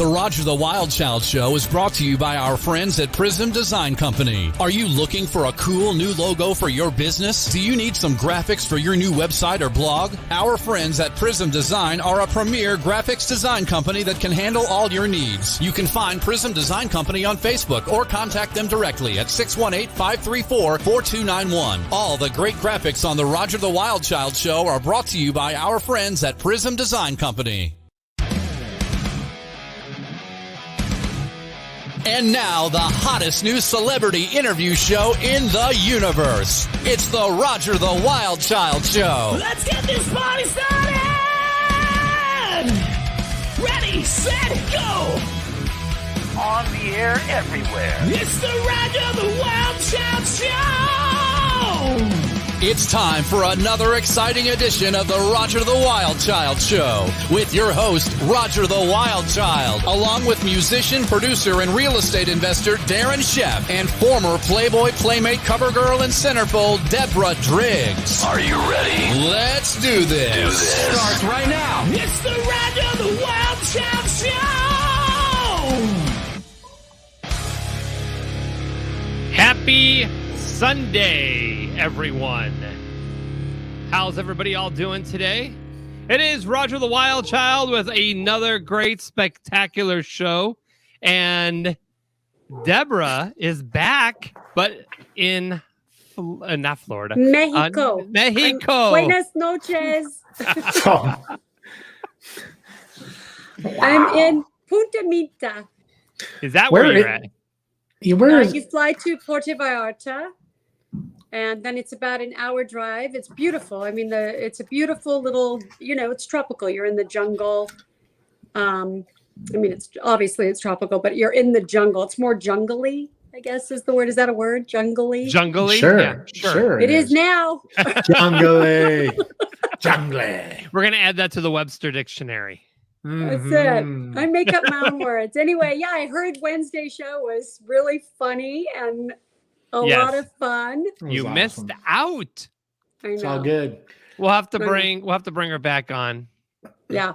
The Roger the Wild Child Show is brought to you by our friends at Prism Design Company. Are you looking for a cool new logo for your business? Do you need some graphics for your new website or blog? Our friends at Prism Design are a premier graphics design company that can handle all your needs. You can find Prism Design Company on Facebook or contact them directly at 618-534-4291. All the great graphics on the Roger the Wild Child Show are brought to you by our friends at Prism Design Company. And now, the hottest new celebrity interview show in the universe. It's the Roger the Wild Child Show. Let's get this party started! Ready, set, go! On the air everywhere. It's the Roger the Wild Child Show! It's time for another exciting edition of the Roger the Wild Child Show with your host, Roger the Wild Child, along with musician, producer, and real estate investor Darren Sheff and former Playboy Playmate cover girl and centerfold Deborah Driggs. Are you ready? Let's do this. Starts right now. It's the Roger the Wild Child Show! Happy Sunday, everyone. How's everybody all doing today? It is Roger the Wild Child with another great, spectacular show. And Deborah is back, but in not Florida. Mexico. Mexico. Buenas noches. I'm in Punta Mita. Is that where you're at? You fly to Puerto Vallarta, and then it's about an hour drive. It's beautiful. I mean, it's a beautiful little, it's tropical. You're in the jungle. I mean, it's tropical, but you're in the jungle. It's more jungly, I guess is the word. Is that a word? Jungly? Jungly? Sure. Yeah, sure. It is now. Jungly. Jungly. We're going to add that to the Webster Dictionary. That's it. I make up my own words. Anyway, yeah, I heard Wednesday show was really funny and a lot of fun. You missed out. I know. It's all good. We'll have to bring her back on. Yeah.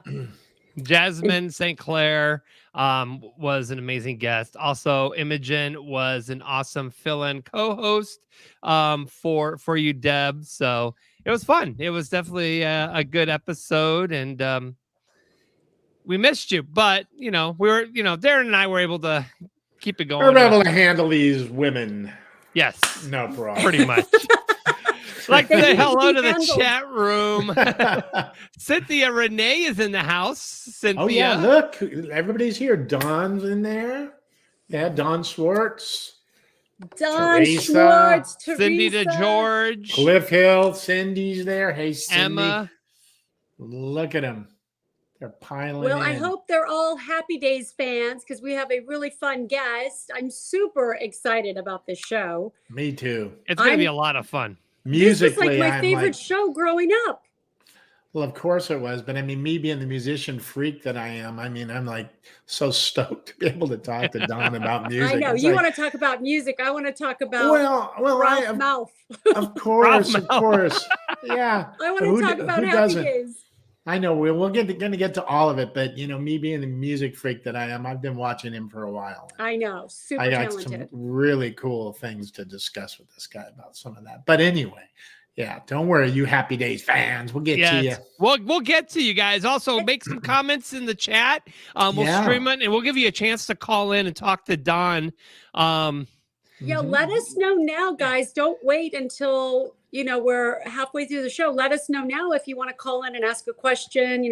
Jasmine St. Clair was an amazing guest. Also, Imogen was an awesome fill-in co-host for you, Deb. So it was fun. It was definitely a good episode, and we missed you, but Darren and I were able to keep it going. We're able to handle these women. Yes. No problem. Pretty much. Like to say hello to the chat room. Cynthia Renee is in the house. Cynthia. Oh yeah, look, everybody's here. Don's in there. Yeah, Don Schwartz. Schwartz, Cindy DeGeorge. Cliff Hill, Cindy's there. Hey, Cindy. Emma. Look at them. They're piling Well, in. I hope they're all Happy Days fans because we have a really fun guest. I'm super excited about this show. Me too. It's going to be a lot of fun. Musically, this was like my favorite show growing up. Well, of course it was. But I mean, me being the musician freak that I am, I mean, I'm like so stoked to be able to talk to Don about music. I know. It's You like, want to talk about music. I want to talk about Ralp Malph. Of course, of course. Yeah. I want to talk about Happy Days. I know we're going to get to all of it, but me being the music freak that I am, I've been watching him for a while. I know, super I got talented. some really cool things to discuss with this guy about some of that. But anyway, yeah, don't worry, you Happy Days fans, we'll get to you. We'll get to you guys. Also, make some comments in the chat. We'll stream it, and we'll give you a chance to call in and talk to Don. Let us know now, guys. Don't wait until we're halfway through the show. Let us know now if you want to call in and ask a question.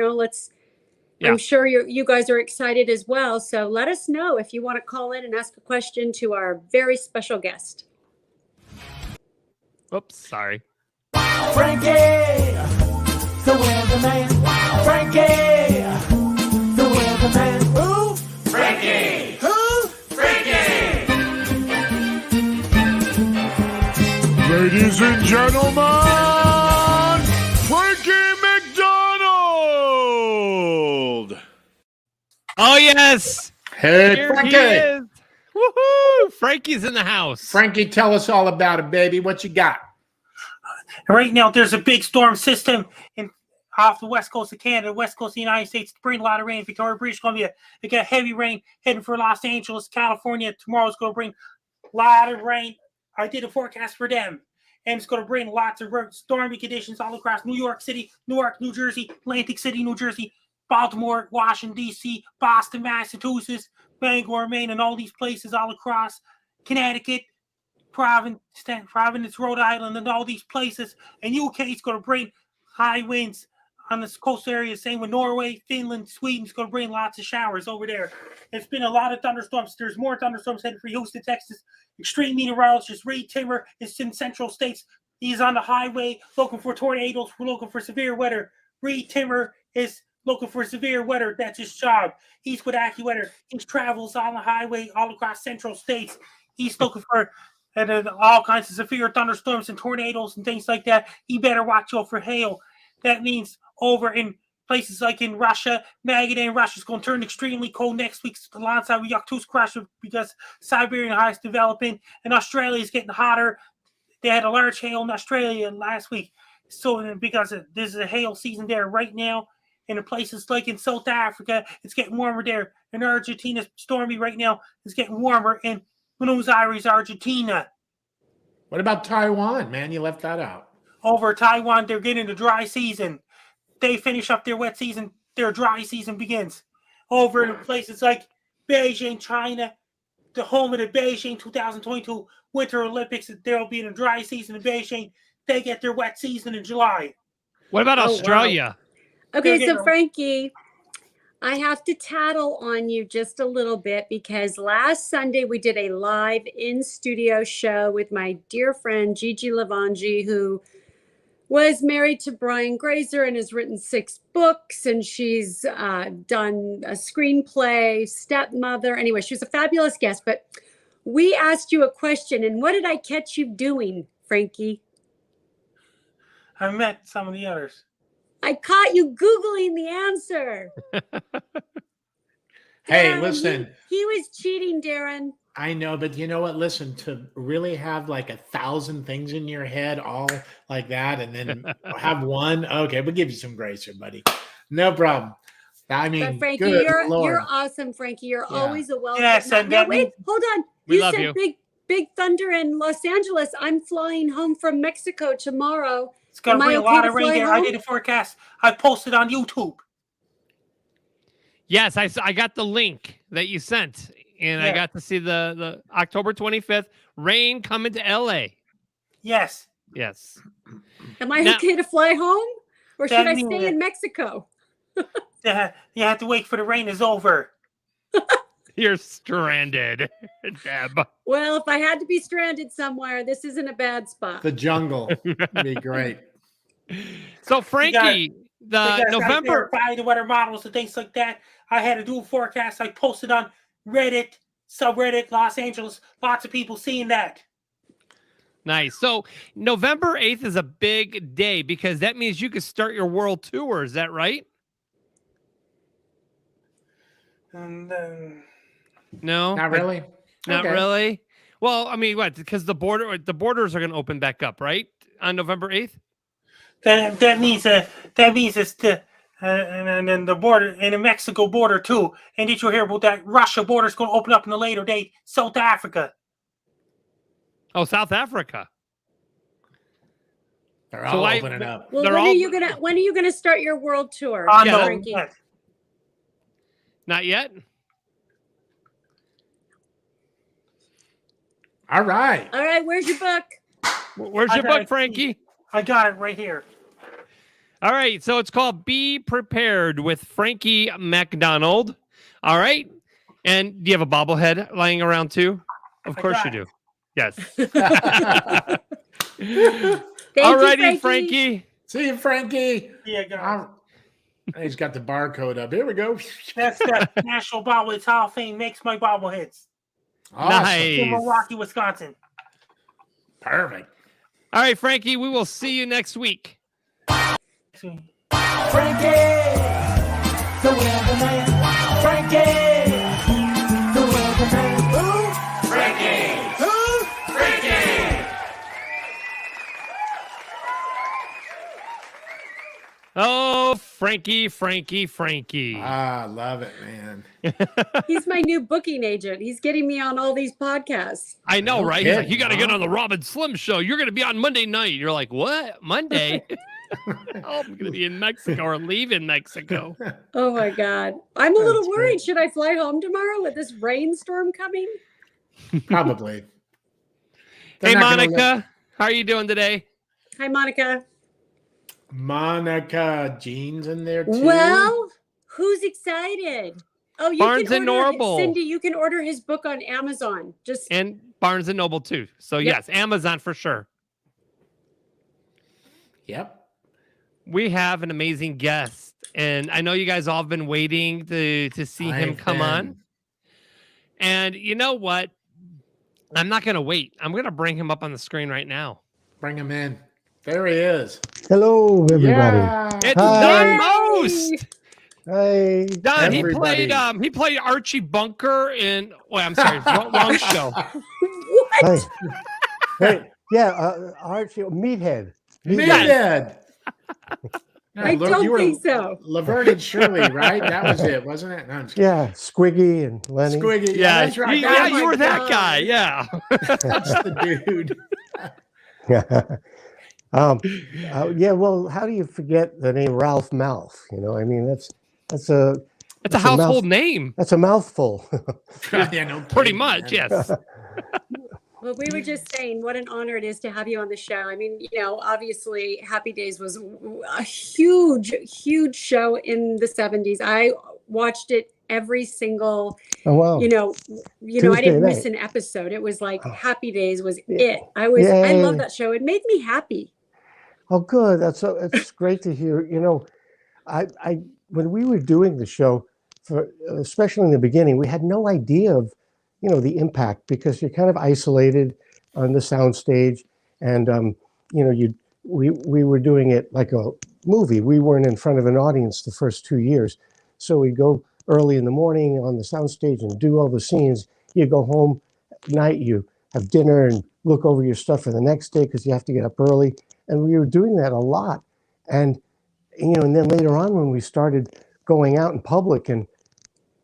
I'm sure you guys are excited as well. So let us know if you want to call in and ask a question to our very special guest. Oops, sorry. Frankie, the weatherman. Frankie, the weatherman. Who? Frankie. Who? Frankie. Ladies and gentlemen, Frankie Mcdonald. Oh, yes. Hey, Here Frankie. he is. Woohoo! Frankie's in the house. Frankie, tell us all about it, baby. What you got? Right now, there's a big storm system off the west coast of Canada, west coast of the United States. It's bring a lot of rain. Victoria, British Columbia, they got heavy rain heading for Los Angeles, California. Tomorrow's going to bring a lot of rain. I did a forecast for them. And it's going to bring lots of stormy conditions all across New York City, Newark, New Jersey, Atlantic City, New Jersey, Baltimore, Washington, D.C., Boston, Massachusetts, Bangor, Maine, and all these places all across Connecticut, Providence, Rhode Island, and all these places. And UK is going to bring high winds on this coastal area. Same with Norway, Finland, Sweden. It's going to bring lots of showers over there. It's been a lot of thunderstorms. There's more thunderstorms headed for Houston, Texas. Extreme meteorologist Reed Timmer is in Central States. He's on the highway looking for tornadoes. We're looking for severe weather. Reed Timmer is looking for severe weather. That's his job. He's with AccuWeather. He travels on the highway all across Central States. He's looking for all kinds of severe thunderstorms and tornadoes and things like that. He better watch out for hail. That means over in places like in Russia, Magadan, Russia's going to turn extremely cold next week alongside with Yaktutsk, Russia, because Siberian high is developing, and Australia is getting hotter. They had a large hail in Australia last week. So because this is a hail season there right now, and in places like in South Africa, it's getting warmer there. In Argentina, stormy right now. It's getting warmer in Buenos Aires, Argentina. What about Taiwan, man? You left that out. Over Taiwan, they're getting the dry season. They finish up their wet season. Their dry season begins. Over in places like Beijing, China, the home of the Beijing 2022 Winter Olympics, there'll be in a dry season in Beijing. They get their wet season in July. What about Australia? Wow. Okay, so Frankie, I have to tattle on you just a little bit because last Sunday we did a live in-studio show with my dear friend Gigi Lavangi, who was married to Brian Grazer and has written 6 books, and she's done a screenplay, Stepmother. Anyway, she was a fabulous guest, but we asked you a question, and what did I catch you doing, Frankie? I met some of the others. I caught you Googling the answer. Hey, Darren, listen. He was cheating, Darren. I know, but you know what? Listen, to really have like 1,000 things in your head all like that and then have one, okay, we'll give you some grace here, buddy. No problem. I mean, but Frankie, good you're Lord. awesome, Frankie. You're always a welcome. Yes, and now, wait, hold on. We You love said you. big thunder in Los Angeles. I'm flying home from Mexico tomorrow. It's going to Am be I a okay lot to of rain fly there. I home? did a forecast. I posted on YouTube. Yes, I got the link that you sent, and I got to see the October 25th rain coming to LA. Yes. Yes. Am I Now- okay to fly home, or should I means stay in Mexico? You have to wait for the rain is over. You're stranded, Deb. Well, if I had to be stranded somewhere, this isn't a bad spot. The jungle would be great. So, Frankie, Because I November. verified the weather models and things like that. I had to do a forecast. I posted on Reddit, subreddit, Los Angeles. Lots of people seeing that. Nice. So, November 8th is a big day because that means you could start your world tour. Is that right? And No, Not really. Not Okay. really. Well, I mean, what? Because the borders are going to open back up, right, on November 8th. that means it's the and then the border and the Mexico border too. And did you hear about that? Russia border is going to open up in a later date. South Africa. Oh, South Africa. They're So all I- opening up. Well, They're when all- are you gonna start your world tour, Yeah, Frankie? Not yet. All right. All right, where's your book? Where's I your got book, it. Frankie? I got it right here. All right, so it's called Be Prepared with Frankie Mcdonald. All right, and do you have a bobblehead lying around too? Of course you got do. Yes. Thank All you, righty, Frankie. See you, Frankie. Yeah, guys. He's got the barcode up. Here we go. That's the National Bobbleheads Hall of Fame makes my bobbleheads. Awesome. Nice. In Milwaukee, Wisconsin. Perfect. All right, Frankie, we will see you next week. Frankie, the weatherman. Frankie, the weatherman. Who? Frankie. Who? Frankie. Oh, Frankie. Ah, love it, man. He's my new booking agent. He's getting me on all these podcasts. I know, No right? He's like, kidding, you got to get huh? on the Robin Slim show. You're going to be on Monday night. You're like, what? Monday? Oh, I'm going to be in Mexico or leaving Mexico. Oh my God. I'm a little That's worried. great. Should I fly home tomorrow with this rainstorm coming? Probably. They're Hey, not gonna Monica, how are you doing today? Hi, Monica. Monica Jean's in there too. Well, who's excited? Oh, you Barnes can and order Noble. Cindy, you can order his book on Amazon. Just And Barnes and Noble too. So Yep. yes, Amazon for sure. Yep. We have an amazing guest, and I know you guys all have been waiting to see him I've come on. been- And you know what? I'm not going to wait. I'm going to bring him up on the screen right now. Bring him in. There he is. Hello, everybody. Yeah. It's Hi. Don Most. Hey. Don, Everybody. he played Archie Bunker in. Wait, I'm sorry, wrong show. Hey. Hey. Yeah, Archie, Meathead. Meathead. No, I don't you were think so. Laverne and Shirley, right? That was it, wasn't it? No, I'm just kidding. Yeah, Squiggy and Lenny. Squiggy. Yeah, That's right. yeah, Oh you my were that God. guy. Yeah. That's the dude. Yeah, well, how do you forget the name Ralph Malph? You know, I mean, that's a It's a a household name. that's a mouthful. Yeah, no Pretty kidding, much, man. yes. Well, we were just saying what an honor it is to have you on the show. I mean, you know, obviously Happy Days was a huge, huge show in the 70s. I watched it every single, Oh wow. you know, I Tuesday didn't miss night. an episode. It was like Oh. Happy Days was Yeah. it. I love Yay. that show. It made me happy. Oh, good. It's great to hear. You know, I when we were doing the show, especially in the beginning, we had no idea of, you know, the impact because you're kind of isolated on the soundstage, and you know, we were doing it like a movie. We weren't in front of an audience the first 2 years, so we go early in the morning on the soundstage and do all the scenes. You go home at night, you have dinner and look over your stuff for the next day because you have to get up early. And we were doing that a lot. And, you know, and then later on when we started going out in public and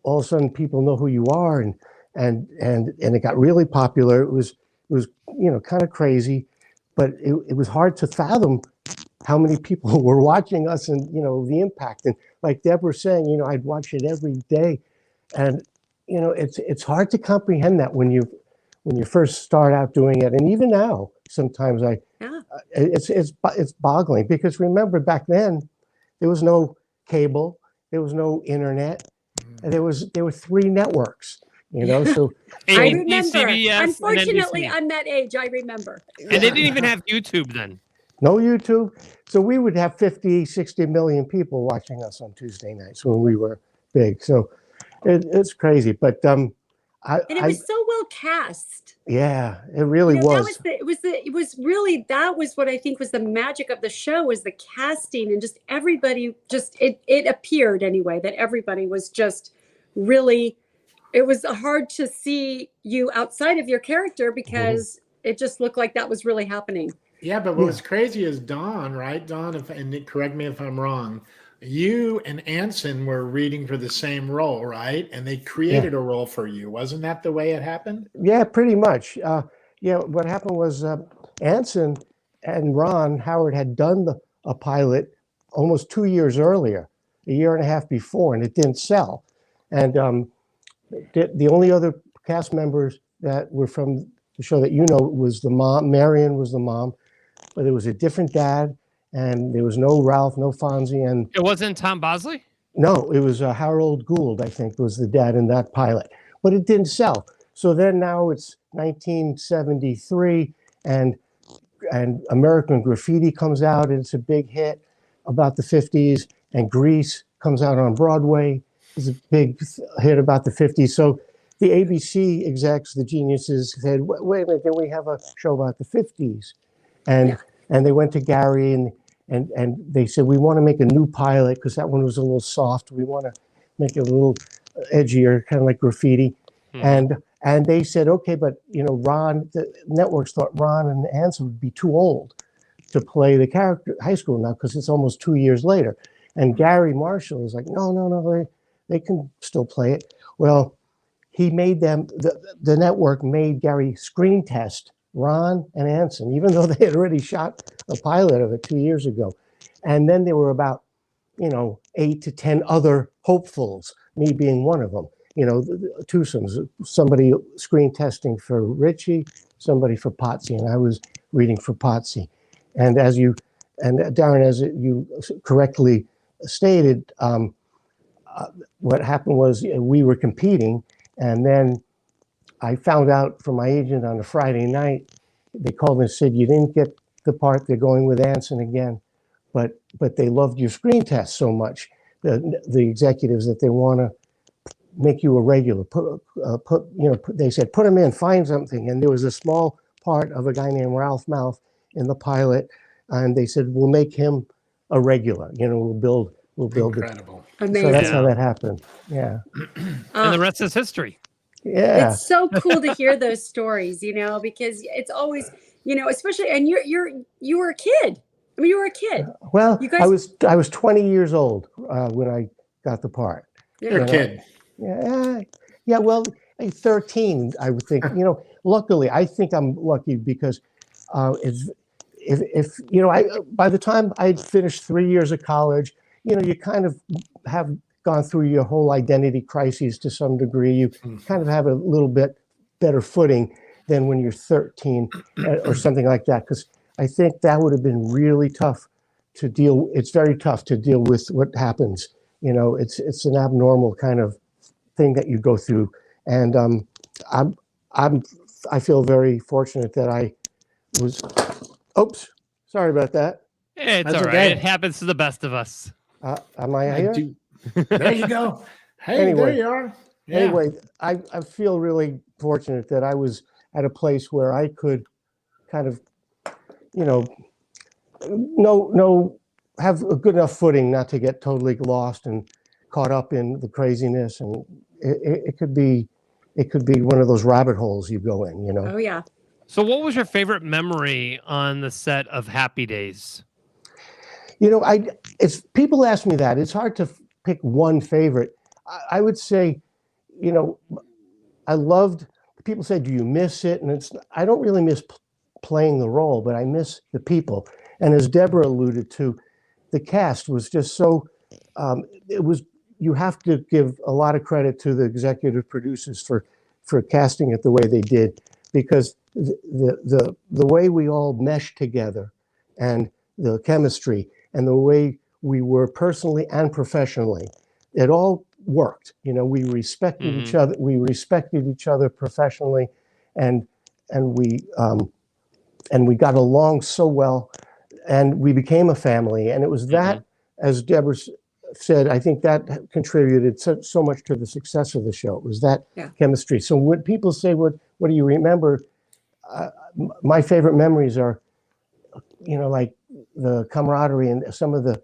all of a sudden people know who you are and it got really popular. It was, you know, kind of crazy, but it was hard to fathom how many people were watching us and, you know, the impact. And like Deb was saying, you know, I'd watch it every day. And, you know, it's hard to comprehend that when you first start out doing it. And even now, sometimes it's boggling because remember back then there was no cable, there was no internet, and there were 3 networks, you know. So I ABC, remember. CBS, and Unfortunately, NBC. I'm that age. I remember. And they didn't even have YouTube then. no YouTube. So we would have 50, 60 million people watching us on Tuesday nights when we were big. So it's crazy. But And it was so well cast. yeah, it really You know, was. That was what I think was the magic of the show was the casting and just everybody it appeared anyway that everybody was just really, it was hard to see you outside of your character because it just looked like that was really happening. Yeah, but what was crazy is Don, right? Don, and correct me if I'm wrong, you and Anson were reading for the same role, right? And they created a role for you. Wasn't that the way it happened? Yeah, pretty much. Yeah, what happened was Anson and Ron Howard had done a pilot almost 2 years earlier, a year and a half before, and it didn't sell. And the only other cast members that were from the show that you know was the mom. Marion was the mom, but it was a different dad, and there was no Ralph, no Fonzie, and It wasn't Tom Bosley? no, it was Harold Gould, I think, was the dad in that pilot, but it didn't sell. So then now it's 1973, and American Graffiti comes out, and it's a big hit about the 50s, and Grease comes out on Broadway. It's a big hit about the 50s. So the ABC execs, the geniuses, said, wait a minute, can we have a show about the 50s? And they went to Garry and they said, we want to make a new pilot because that one was a little soft. We want to make it a little edgier, kind of like Graffiti. And they said, okay, but you know, the networks thought Ron and Anson would be too old to play the character high school now because it's almost 2 years later. And Garry Marshall is like, no, they can still play it. Well, he made them, the network made Garry screen test Ron and Anson, even though they had already shot a pilot of it 2 years ago. And then there were about, 8 to 10 other hopefuls, me being one of them. Twosomes, somebody screen testing for Richie, somebody for Potsy, and I was reading for Potsy. And Darren, as you correctly stated, what happened was we were competing, and then I found out from my agent on a Friday night, they called and said, you didn't get the part, they're going with Anson again, but they loved your screen test so much, the executives, that they want to make you a regular. They said, put him in, find something. And there was a small part of a guy named Ralp Malph in the pilot, and they said, we'll make him a regular. We'll build Incredible. it. Amazing. So that's how that happened. Yeah. And the rest is history. Yeah. It's so cool to hear those stories, because it's always, especially, and you were a kid. I mean, you were a kid. Well, You guys- I was 20 years old when I got the part. You're a kid. Yeah. Well, 13, I would think. Luckily, I think I'm lucky because if by the time I'd finished 3 years of college, you kind of have gone through your whole identity crises to some degree. You kind of have a little bit better footing than when you're 13 or something like that. Because I think that would have been really tough to deal. It's very tough to deal with what happens. It's an abnormal kind of thing that you go through, and I feel very fortunate that I was. Oops, sorry about that. It's That's all right. okay. It happens to the best of us. Am I here? There you go. Hey, Anyway. there you are. Yeah. Anyway, I feel really fortunate that I was at a place where I could kind of, have a good enough footing not to get totally lost and caught up in the craziness. And it could be one of those rabbit holes you go in, Oh, yeah. So what was your favorite memory on the set of Happy Days? It's people ask me that. It's hard to pick one favorite. I would say, I loved. People say, "Do you miss it?" And I don't really miss playing the role, but I miss the people. And as Deborah alluded to, the cast was just so. You have to give a lot of credit to the executive producers for casting it the way they did, because the way we all meshed together, and the chemistry, and the way we were personally and professionally, it all worked. We respected each other. We respected each other professionally, and we got along so well, and we became a family. And it was that, as Deborah said, I think that contributed so much to the success of the show. It was that chemistry. So when people say, "What do you remember?" My favorite memories are, like the camaraderie and some of the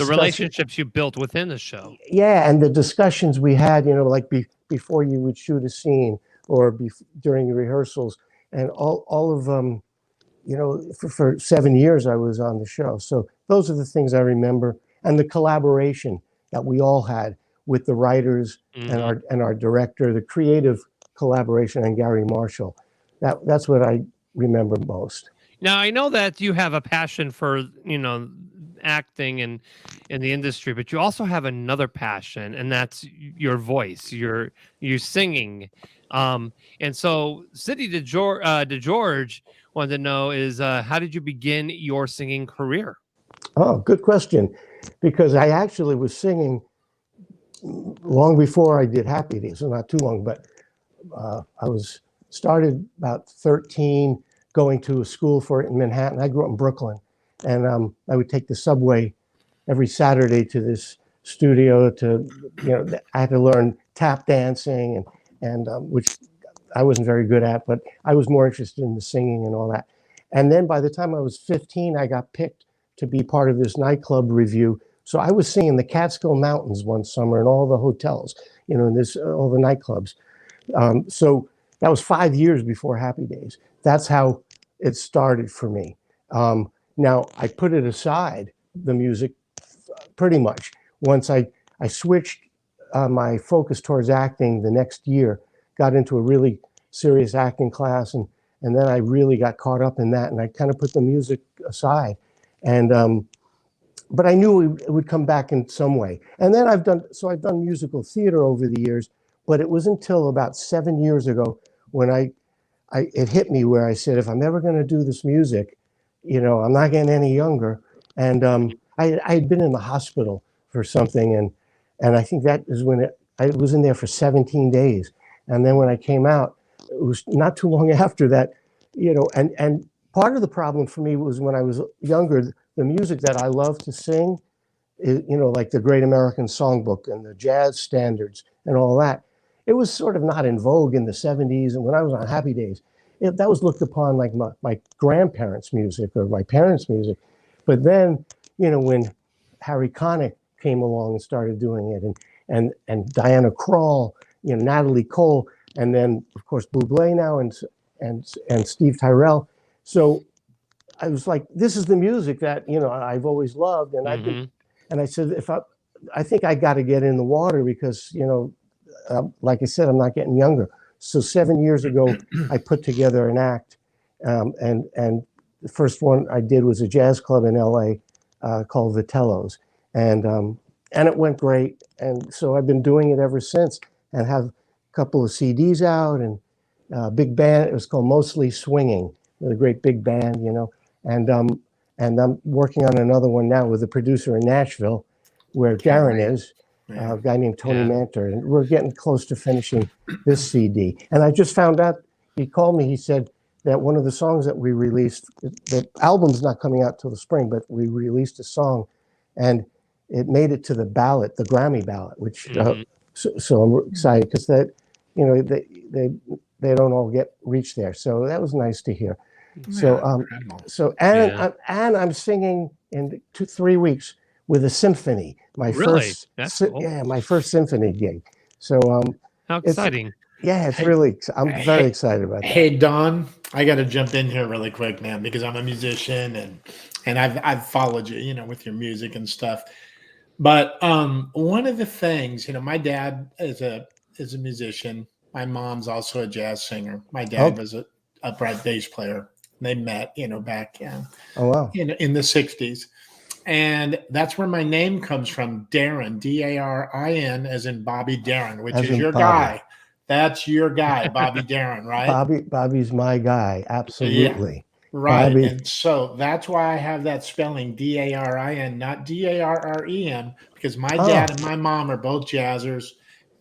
relationships you built within the show. Yeah, and the discussions we had, like before you would shoot a scene, or during the rehearsals, and all of them. For 7 years I was on the show, so those are the things I remember, and the collaboration that we all had with the writers and our director, the creative collaboration, and Garry Marshall. That's what I remember most. Now, I know that you have a passion for, acting and in the industry, but you also have another passion, and that's your voice, your singing. And so City DeGeorge wanted to know is, how did you begin your singing career? Oh, good question. Because I actually was singing long before I did Happy Days, so not too long, but I started about 13, going to a school for it in Manhattan. I grew up in Brooklyn, and I would take the subway every Saturday to this studio I had to learn tap dancing and which I wasn't very good at, but I was more interested in the singing and all that. And then by the time I was 15, I got picked to be part of this nightclub review. So I was singing the Catskill Mountains one summer in all the hotels, in all the nightclubs. So that was 5 years before Happy Days. That's how it started for me. Now I put it aside, the music, pretty much. Once I switched my focus towards acting the next year, got into a really serious acting class, and then I really got caught up in that, and I kind of put the music aside. And but I knew it would come back in some way. And then I've done musical theater over the years, but it was until about 7 years ago when it hit me where I said, if I'm ever going to do this music, I'm not getting any younger. And I had been in the hospital for something, and I think that is when I was in there for 17 days. And then when I came out, it was not too long after that, and part of the problem for me was when I was younger, the music that I love to sing, is, like the Great American Songbook and the jazz standards and all that, it was sort of not in vogue in the 70s. And when I was on Happy Days, that was looked upon like my grandparents' music or my parents' music. But then, when Harry Connick came along and started doing it, and Diana Krall, Natalie Cole, and then of course Bublé now and Steve Tyrell. So I was like, this is the music that I've always loved, and and I said, I think I got to get in the water because like I said, I'm not getting younger. So 7 years ago, I put together an act, and the first one I did was a jazz club in LA called Vitello's, and it went great. And so I've been doing it ever since, and have a couple of CDs out, and big band. It was called Mostly Swinging, with a great big band, and I'm working on another one now with a producer in Nashville, where Darren is. A guy named Tony Manter, and we're getting close to finishing this CD. And I just found out, he called me, he said that one of the songs that we released, the album's not coming out till the spring, but we released a song, and it made it to the ballot, the Grammy ballot, which, so I'm excited, because that, they don't all reach there. So that was nice to hear. I'm singing in 3 weeks with a symphony. My first symphony gig. So how exciting! It's really. I'm very excited about that. Hey Don, I got to jump in here really quick, man, because I'm a musician and I've followed you, with your music and stuff. But one of the things, my dad is a musician. My mom's also a jazz singer. My dad was a upright bass player. They met, back in the 60s. And that's where my name comes from, Darren, Darin, as in Bobby Darin, which is your guy. That's your guy, Bobby Darin, right? Bobby's my guy, absolutely. Yeah, right. Bobby. And so that's why I have that spelling, Darin, not Darren, because my dad and my mom are both jazzers.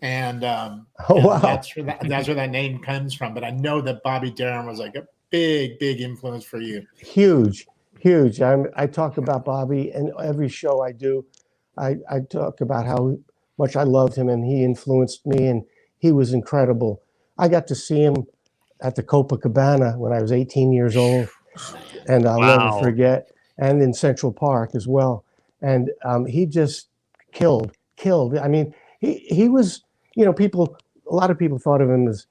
And that's where that name comes from. But I know that Bobby Darin was like a big influence for you. Huge. I talk about Bobby in every show I do. I talk about how much I loved him, and he influenced me, and he was incredible. I got to see him at the Copacabana when I was 18 years old, and I'll never forget, and in Central Park as well. And he just killed. I mean, he was, a lot of people thought of him as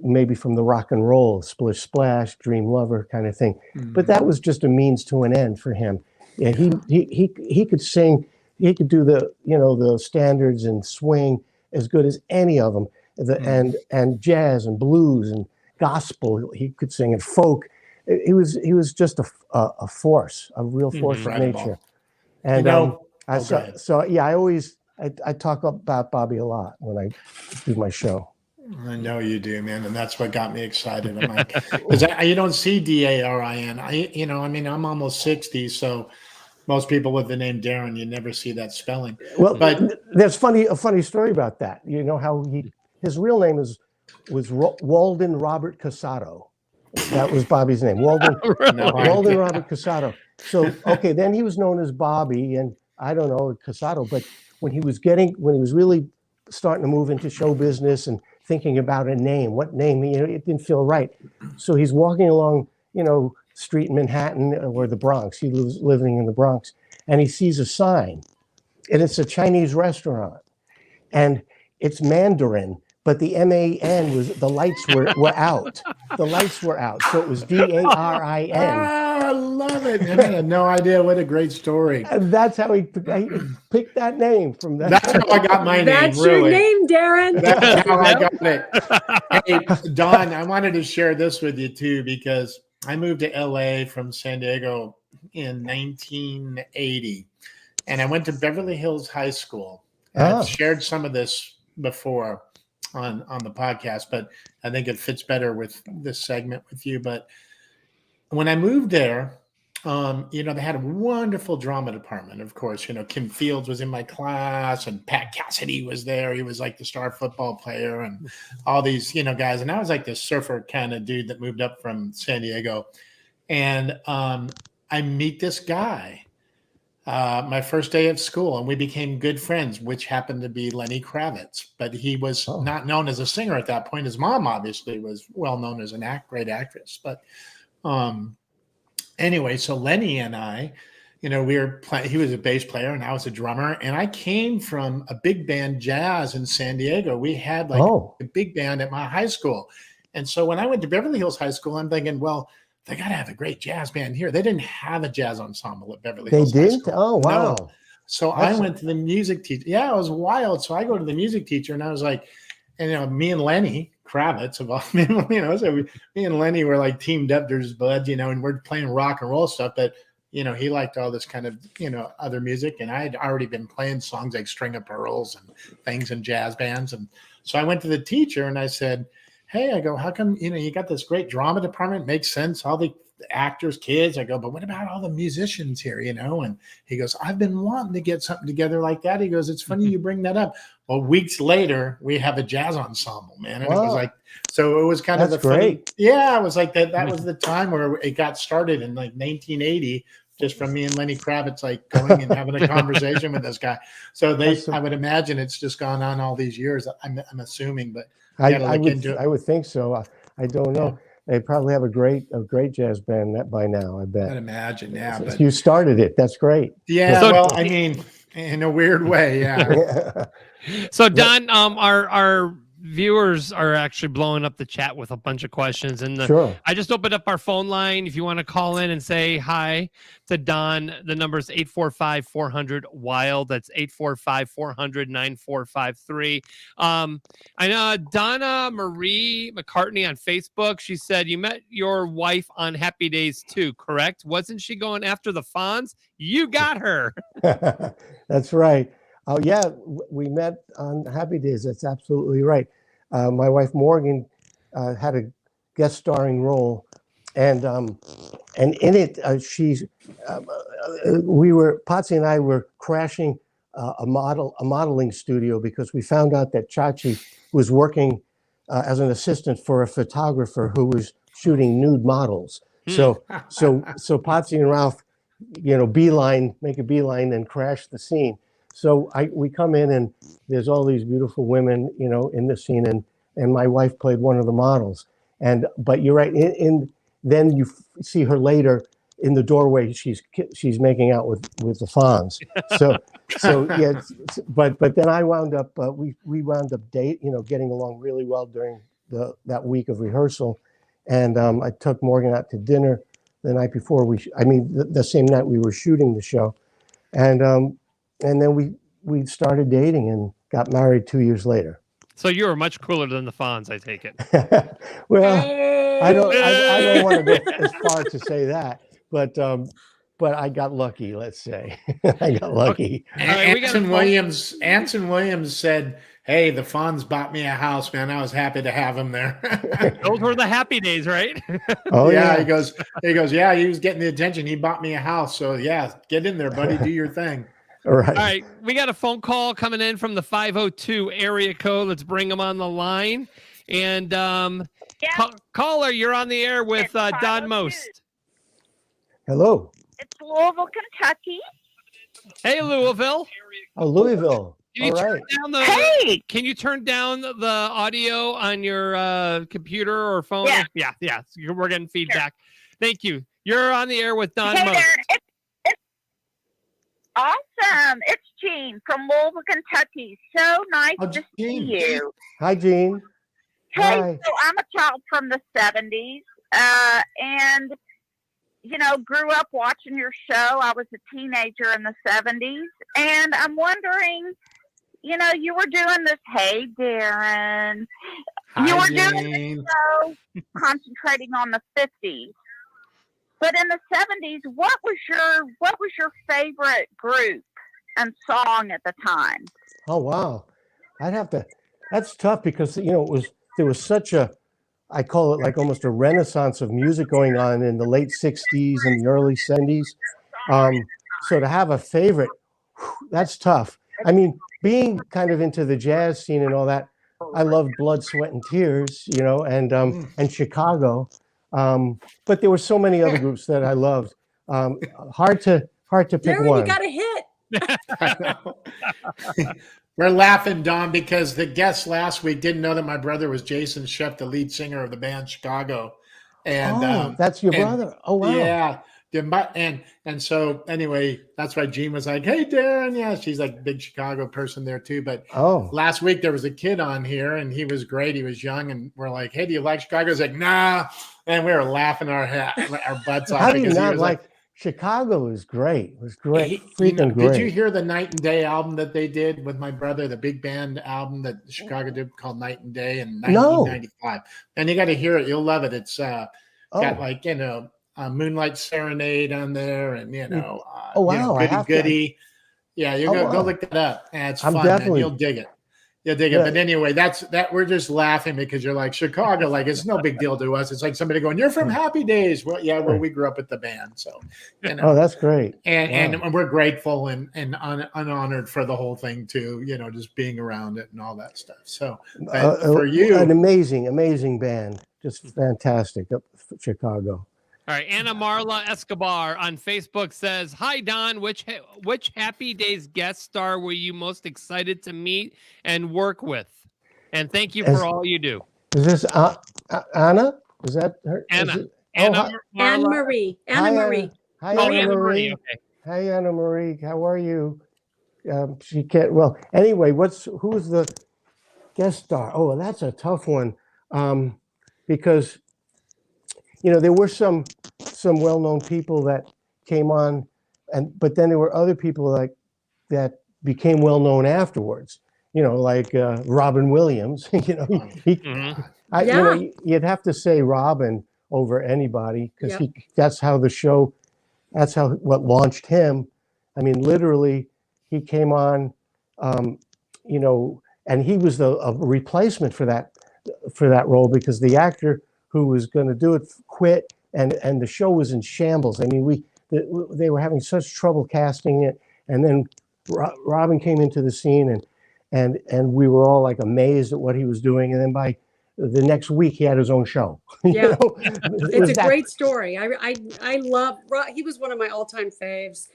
maybe from the rock and roll, Splish Splash, Dream Lover kind of thing. But that was just a means to an end for him. Yeah, he could sing, he could do the standards and swing as good as any of them. And jazz and blues and gospel, he could sing, and folk. He was just a force, a real force of nature. And I talk about Bobby a lot when I do my show. I know you do, man, and that's what got me excited. I'm like, because you don't see Darin. I'm almost 60, so most people with the name Darren, you never see that spelling. Well, but there's a funny story about that. You know how his real name was Walden Robert Casado. That was Bobby's name, Walden Robert Casado. So then he was known as Bobby, and I don't know Casado, but when he was really starting to move into show business and thinking about a name, what name, it didn't feel right. So he's walking along, street in Manhattan or the Bronx. He was living in the Bronx, and he sees a sign, and it's a Chinese restaurant, and it's Mandarin, but the MAN was, the lights were out. The lights were out. So it was DARIN. Oh, I love it. And I had no idea. What a great story. And that's how he picked that name from that. That's how I got my name. That's Really. your name, Darren. That's how I got it. Hey, Don, I wanted to share this with you too, because I moved to LA from San Diego in 1980, and I went to Beverly Hills High School. I've shared some of this before on the podcast, but I think it fits better with this segment with you. But when I moved there, they had a wonderful drama department. Of course, Kim Fields was in my class, and Pat Cassidy was there. He was like the star football player, and all these, guys. And I was like this surfer kind of dude that moved up from San Diego. And I meet this guy my first day of school, and we became good friends, which happened to be Lenny Kravitz. But he was not known as a singer at that point. His mom obviously was well known as a great actress. But anyway, so Lenny and I, we were playing. He was a bass player and I was a drummer. And I came from a big band jazz in San Diego. We had like a big band at my high school. And so when I went to Beverly Hills High School, I'm thinking, well, they got to have a great jazz band here. They didn't have a jazz ensemble at Beverly Hills High School. Oh, wow. No. So I went to the music teacher. Yeah, it was wild. So I go to the music teacher and I was like, me and Lenny Kravitz of all, so me and Lenny were like teamed up. There's buds, and we're playing rock and roll stuff. But, he liked all this kind of, other music. And I had already been playing songs like String of Pearls and things in jazz bands. And so I went to the teacher and I said, hey, I go, how come, you got this great drama department? Makes sense. All the actors, kids. I go, but what about all the musicians here, And he goes, I've been wanting to get something together like that. He goes, it's funny you bring that up. Well, weeks later, we have a jazz ensemble, man. And it was like, so it was kind of the funny. Yeah, it was like that. That was the time where it got started in like 1980, just from me and Lenny Kravitz, like going and having a conversation with this guy. So I would imagine it's just gone on all these years. I'm assuming, but I would think so. I don't know. They probably have a great jazz band by now, I bet. I'd imagine, yeah. But you started it. That's great. Yeah, well, I mean, in a weird way, yeah. So Don, our viewers are actually blowing up the chat with a bunch of questions, and I just opened up our phone line. If you want to call in and say hi to Don, the number is 845-400-WILD. That's 845-400-9453. I know Donna Marie McCartney on Facebook. She said you met your wife on Happy Days too, correct? Wasn't she going after the Fonz? You got her. That's right. Oh yeah, we met on Happy Days. That's absolutely right. My wife Morgan had a guest starring role, and in it Potsy and I were crashing a modeling studio because we found out that Chachi was working as an assistant for a photographer who was shooting nude models. So Potsy and Ralph, make a beeline and crash the scene. So we come in and there's all these beautiful women, in the scene, and my wife played one of the models. But you're right. Then you see her later in the doorway. She's making out with the Fonz. So yeah. But then I wound up. We wound up getting along really well during that week of rehearsal, and I took Morgan out to dinner the night before the same night we were shooting the show, and then we started dating and got married 2 years later. So you were much cooler than the Fonz, I take it. Well, I don't want to go as far to say that, but I got lucky. Let's say I got lucky. Anson Williams said, "Hey, the Fonz bought me a house, man. I was happy to have him there." Those were the happy days, right? Oh yeah. He goes, yeah. He was getting the attention. He bought me a house, so yeah, get in there, buddy. Do your thing. All right. All right. We got a phone call coming in from the 502 area code. Let's bring them on the line. And caller, you're on the air with Don Most. Hello. It's Louisville, Kentucky. Hey, Louisville. Oh, Louisville. Can you turn down Can you turn down the audio on your computer or phone? Yeah. We're getting feedback. Sure. Thank you. You're on the air with Don Most. It's awesome. It's Jean from Louisville, Kentucky. So nice to see you. Hi, Jean. Hey, Hi. so I'm a child from the 70s, and, you know, grew up watching your show. I was a teenager in the 70s, and I'm wondering, you know, you were doing this, hey, Darren. You were doing this show concentrating on the 50s. But in the 70s, what was your favorite group and song at the time? Oh, wow. That's tough because, you know, there was such I call it like almost a renaissance of music going on in the late 60s and the early 70s. So to have a favorite, that's tough. I mean, being kind of into the jazz scene and all that, I loved Blood, Sweat, and Tears, you know, and Chicago. But there were so many other groups that I loved. Hard to pick Darren, one. you got a hit. I know. We're laughing, Don, because the guest last week didn't know that my brother was Jason Sheff, the lead singer of the band Chicago. And that's your brother. Oh, wow. Yeah. And so anyway, that's why Jean was like, hey, Darren. Yeah, she's like a big Chicago person there too. But last week there was a kid on here and he was great. He was young and we're like, hey, do you like Chicago? He's like, nah. And we were laughing our butts off. How do you not like Chicago? Was great. It was great. Great. Did you hear the Night and Day album that they did with my brother, the big band album that Chicago did called Night and Day in 1995? And you got to hear it. You'll love it. It's got like, you know, Moonlight Serenade on there, and you know, Goody. Yeah, you go look that up. And it's fun, man. You'll dig it. You'll dig it. But anyway, that's we're just laughing because you're like Chicago, like it's no big deal to us. It's like somebody going, "You're from Happy Days." Well, yeah, we grew up with the band, so. You know. Oh, that's great. And we're grateful and honored for the whole thing too. You know, just being around it and all that stuff. So for you, an amazing band, just fantastic up Chicago. All right, Anna Marla Escobar on Facebook says, "Hi Don, which Happy Days guest star were you most excited to meet and work with? And thank you for all you do." Is this Anna? Is that her? Anna. Anne Marie. Anna Marie. Hi, Anna Marie. Okay. Hi, Anna Marie. How are you? She can't. Well, anyway, who's the guest star? Oh, that's a tough one, because. You know, there were some well-known people that came on, but then there were other people that became well-known afterwards. You know, like Robin Williams. You know, you'd have to say Robin over anybody because that's how what launched him. I mean, literally, he came on, you know, and he was a replacement for that role because the actor who was going to do it quit, and the show was in shambles. I mean, they were having such trouble casting it, and then Robin came into the scene, and we were all like amazed at what he was doing, and then by the next week he had his own show. Yeah, you know? It's a great story. I love. He was one of my all-time faves.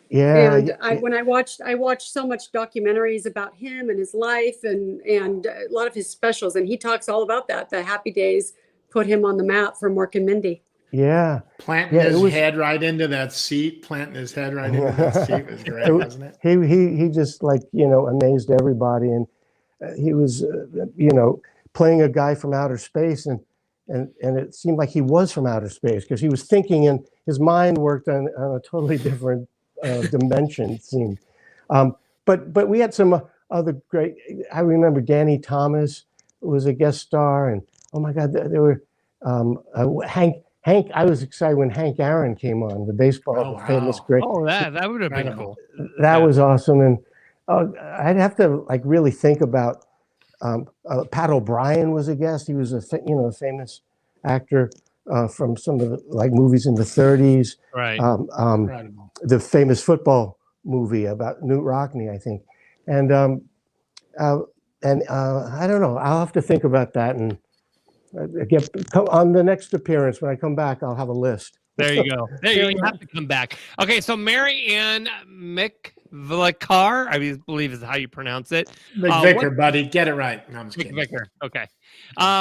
Yeah, and when I watched so much documentaries about him and his life, and a lot of his specials, and he talks all about that. The Happy Days put him on the map for Mork and Mindy. Yeah. Planting his head right into that seat. Was great, wasn't it? He just like, you know, amazed everybody. And he was, you know, playing a guy from outer space. And it seemed like he was from outer space because he was thinking and his mind worked on a totally different dimension, it seemed. But we had some other great, I remember Danny Thomas was a guest star, and oh my God, there were Hank. I was excited when Hank Aaron came on, the baseball famous great. Oh, that would have been cool. That was awesome, and I'd have to like really think about. Pat O'Brien was a guest. He was a famous actor from some of the like movies in the 30s. Right. The famous football movie about Newt Rockne, I think, and I don't know. I'll have to think about that and. On the next appearance, when I come back, I'll have a list. There you go. You have to come back. Okay, so Mary Ann McVicar, I believe is how you pronounce it. McVicar, buddy, get it right. No, I'm just kidding. McVicar. Okay.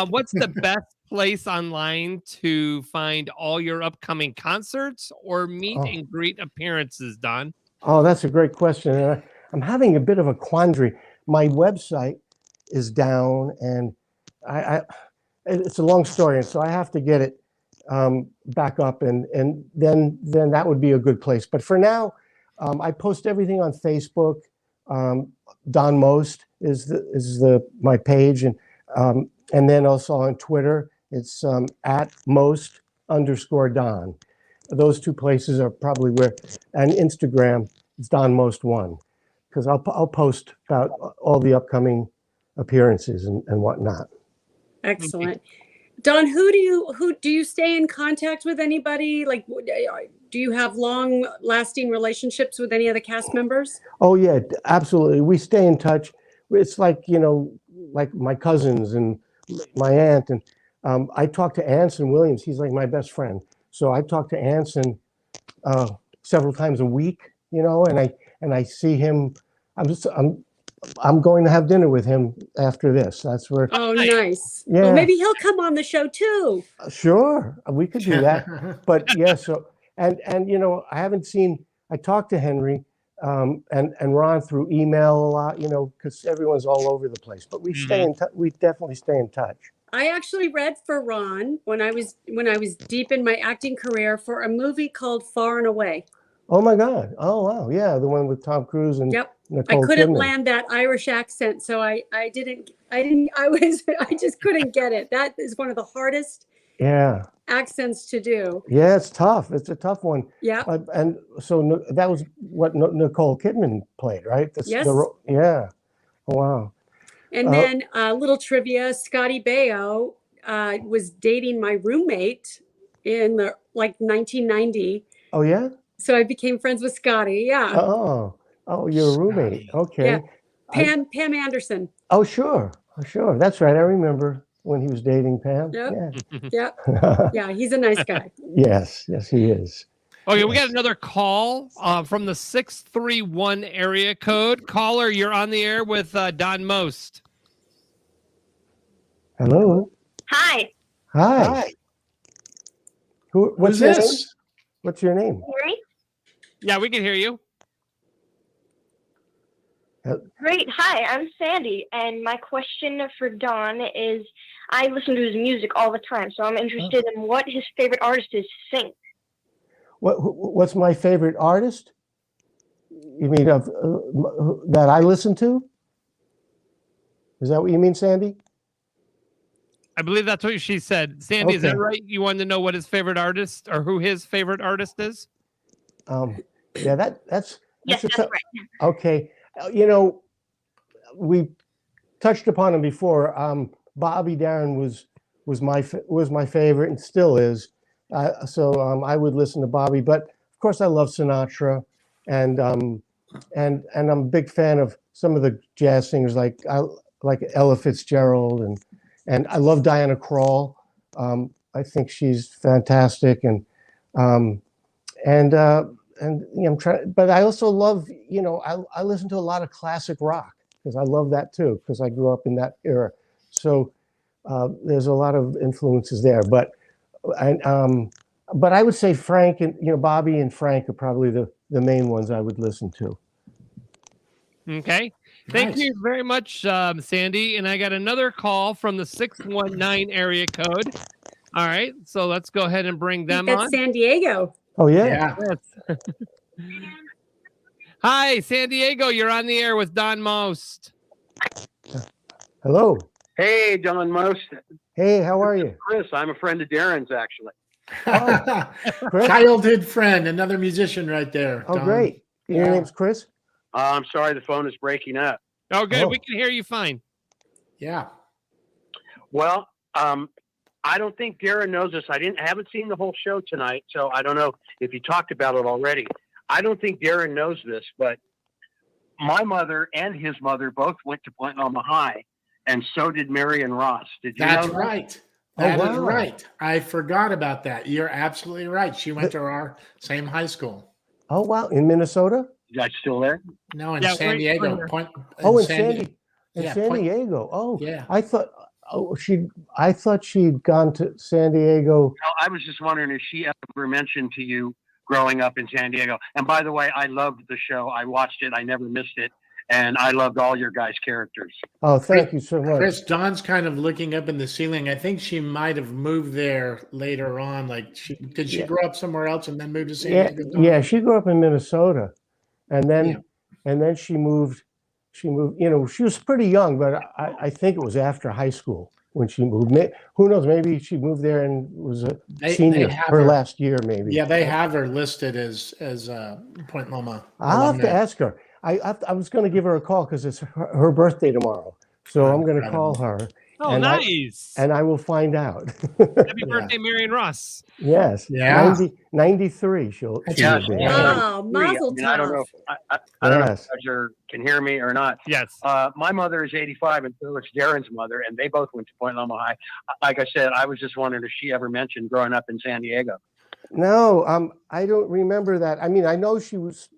What's the best place online to find all your upcoming concerts or meet and greet appearances, Don? Oh, that's a great question. And I'm having a bit of a quandary. My website is down, and it's a long story, and so I have to get it back up, and then that would be a good place. But for now, I post everything on Facebook. Don Most is my page, and then also on Twitter, it's at Most_Don. Those two places are probably where, and Instagram, it's Don Most 1, because I'll post about all the upcoming appearances and whatnot. Excellent. Don, who do you stay in contact with? Anybody? Like, do you have long-lasting relationships with any of the cast members? Oh yeah, absolutely. We stay in touch. It's like, like my cousins and my aunt, and I talk to Anson Williams. He's like my best friend. So I talk to Anson several times a week, and I see him. I'm going to have dinner with him after this. That's where. Oh, nice. Yeah. Well, maybe he'll come on the show too. Sure, we could do that. But yeah, so and I haven't seen. I talked to Henry and Ron through email a lot, because everyone's all over the place. But we stay in touch. We definitely stay in touch. I actually read for Ron when I was deep in my acting career for a movie called Far and Away. Oh my God! Oh wow! Yeah, the one with Tom Cruise and Nicole I couldn't Kidman. land that Irish accent, so I just couldn't get it. That is one of the hardest accents to do. Yeah, it's tough. It's a tough one. Yeah. And so that was what Nicole Kidman played, right? Yes. Yeah. Oh, wow. And then little trivia: Scotty Baio was dating my roommate in 1990. Oh yeah. So I became friends with Scotty. Yeah. Oh, you're a roommate. Okay. Yeah. Pam Anderson. Oh sure. That's right. I remember when he was dating Pam. Yep. Yeah. Yeah. He's a nice guy. Yes, he is. Okay, we got another call from the 631 area code. Caller, you're on the air with Don Most. Hello. Hi. What's this? Name? What's your name? Gary? Yeah, we can hear you. Great. Hi, I'm Sandy, and my question for Don is, I listen to his music all the time, so I'm interested in what his favorite artist is to sing. What's my favorite artist? You mean that I listen to? Is that what you mean, Sandy? I believe that's what she said. Sandy, is that right? You wanted to know what his favorite artist or who his favorite artist is? Yeah, that's right. Okay. We touched upon him before. Bobby Darin was my favorite and still is. So I would listen to Bobby, but of course I love Sinatra, and I'm a big fan of some of the jazz singers like Ella Fitzgerald, and I love Diana Krall. I think she's fantastic, and I'm trying, but I also love, I listen to a lot of classic rock because I love that too, because I grew up in that era. So there's a lot of influences there, but I would say Frank and Bobby and Frank are probably the main ones I would listen to. Okay. Thank you very much, Sandy. And I got another call from the 619 area code. All right. So let's go ahead and bring them on. That's San Diego. Oh, yeah. Yes. Hi, San Diego. You're on the air with Don Most. Hello. Hey, Don Most. Hey, how are you? Chris, I'm a friend of Darren's, actually. Childhood friend, another musician right there. Oh, Don. great. Your name's Chris? I'm sorry, the phone is breaking up. Oh, good. We can hear you fine. Yeah. Well, I don't think Darren knows this. I haven't seen the whole show tonight, so I don't know if you talked about it already. I don't think Darren knows this, but my mother and his mother both went to Point Loma High, and so did Marion Ross. Did you That's know that? right. That is right. I forgot about that. You're absolutely right. She went to our same high school. Oh, wow. In Minnesota? Is that still there? No, in San Diego. In San Diego. Oh, yeah. I thought she'd gone to San Diego. No, I was just wondering if she ever mentioned to you growing up in San Diego. And by the way, I loved the show. I watched it. I never missed it. and I loved all your guys' characters. Oh, thank you so much. Chris, Dawn's kind of looking up in the ceiling. I think she might have moved there later on. Like, did she grow up somewhere else and then move to San Diego? Yeah, she grew up in Minnesota, and then she moved. She moved. You know, she was pretty young, but I think it was after high school when she moved. Who knows? Maybe she moved there and was a senior her last year, maybe. Yeah, they have her listed as Point Loma. I'll have to ask her. I was going to give her a call because it's her birthday tomorrow, so I'm going to call her. Oh, nice! I will find out. Happy birthday, Marion Ross. Yes. Yeah. 93. She'll be. Oh, mazel I don't know if I don't know if Roger can hear me or not. Yes. My mother is 85, and so is Darren's mother, and they both went to Point Loma High. Like I said, I was just wondering if she ever mentioned growing up in San Diego. No, I don't remember that. I mean, I know she was.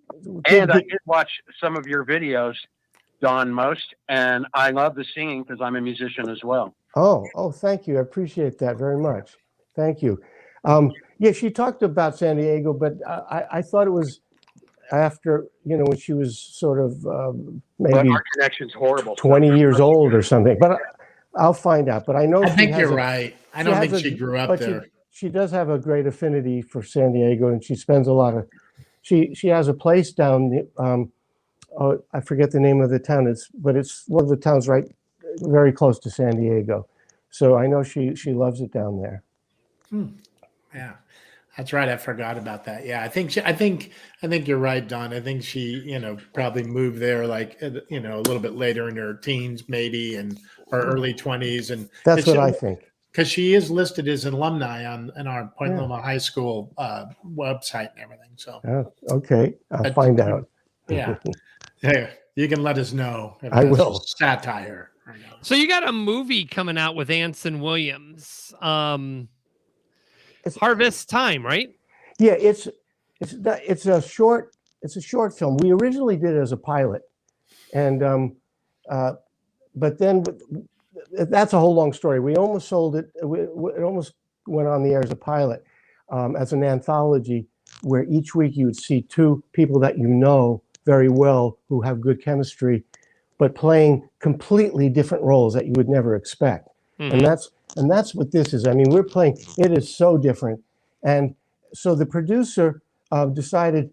And I did watch some of your videos, Dawn, most, and I love the singing because I'm a musician as well. Oh, thank you. I appreciate that very much. Thank you. Yeah, she talked about San Diego, but I thought it was after, you know, when she was sort of maybe our connection's horrible. 20 years old or something. But I'll find out. But I know I think you're right. I don't think she grew up there. She does have a great affinity for San Diego, and she spends a lot of. She has a place down. I forget the name of the town. But it's one of the towns right, very close to San Diego. So I know she loves it down there. Yeah, that's right. I forgot about that. Yeah, I think you're right, Don. I think she, you know, probably moved there like, you know, a little bit later in her teens, maybe, and or early 20s, and that's what I think. Because she is listed as an alumni on our Point Loma High School website and everything. So okay, I'll find out. Yeah, yeah, you can let us know. If I will. Satire. So you got a movie coming out with Anson Williams. Harvest Time, right? Yeah, it's a short film. We originally did it as a pilot, and but then that's a whole long story. We almost sold it. It almost went on the air as a pilot, as an anthology, where each week you would see two people that you know very well who have good chemistry, but playing completely different roles that you would never expect. And that's what this is. I mean, we're playing. It is so different, and so the producer decided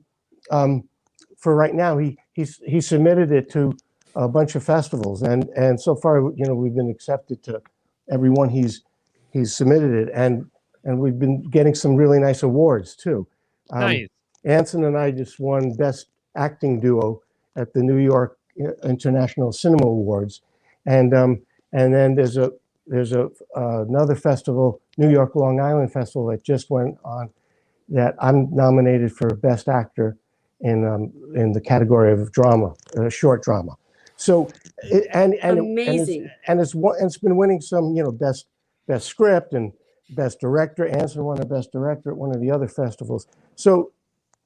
for right now he submitted it to a bunch of festivals, and so far, you know, we've been accepted to every one he's submitted it, and we've been getting some really nice awards too. Nice. Anson and I just won Best Acting Duo at the New York International Cinema Awards, and then there's another festival, New York Long Island Festival, that just went on, that I'm nominated for Best Actor in the category of drama, short drama. So amazing, it's been winning some, you know, best script and best director. Anson won a best director at one of the other festivals. So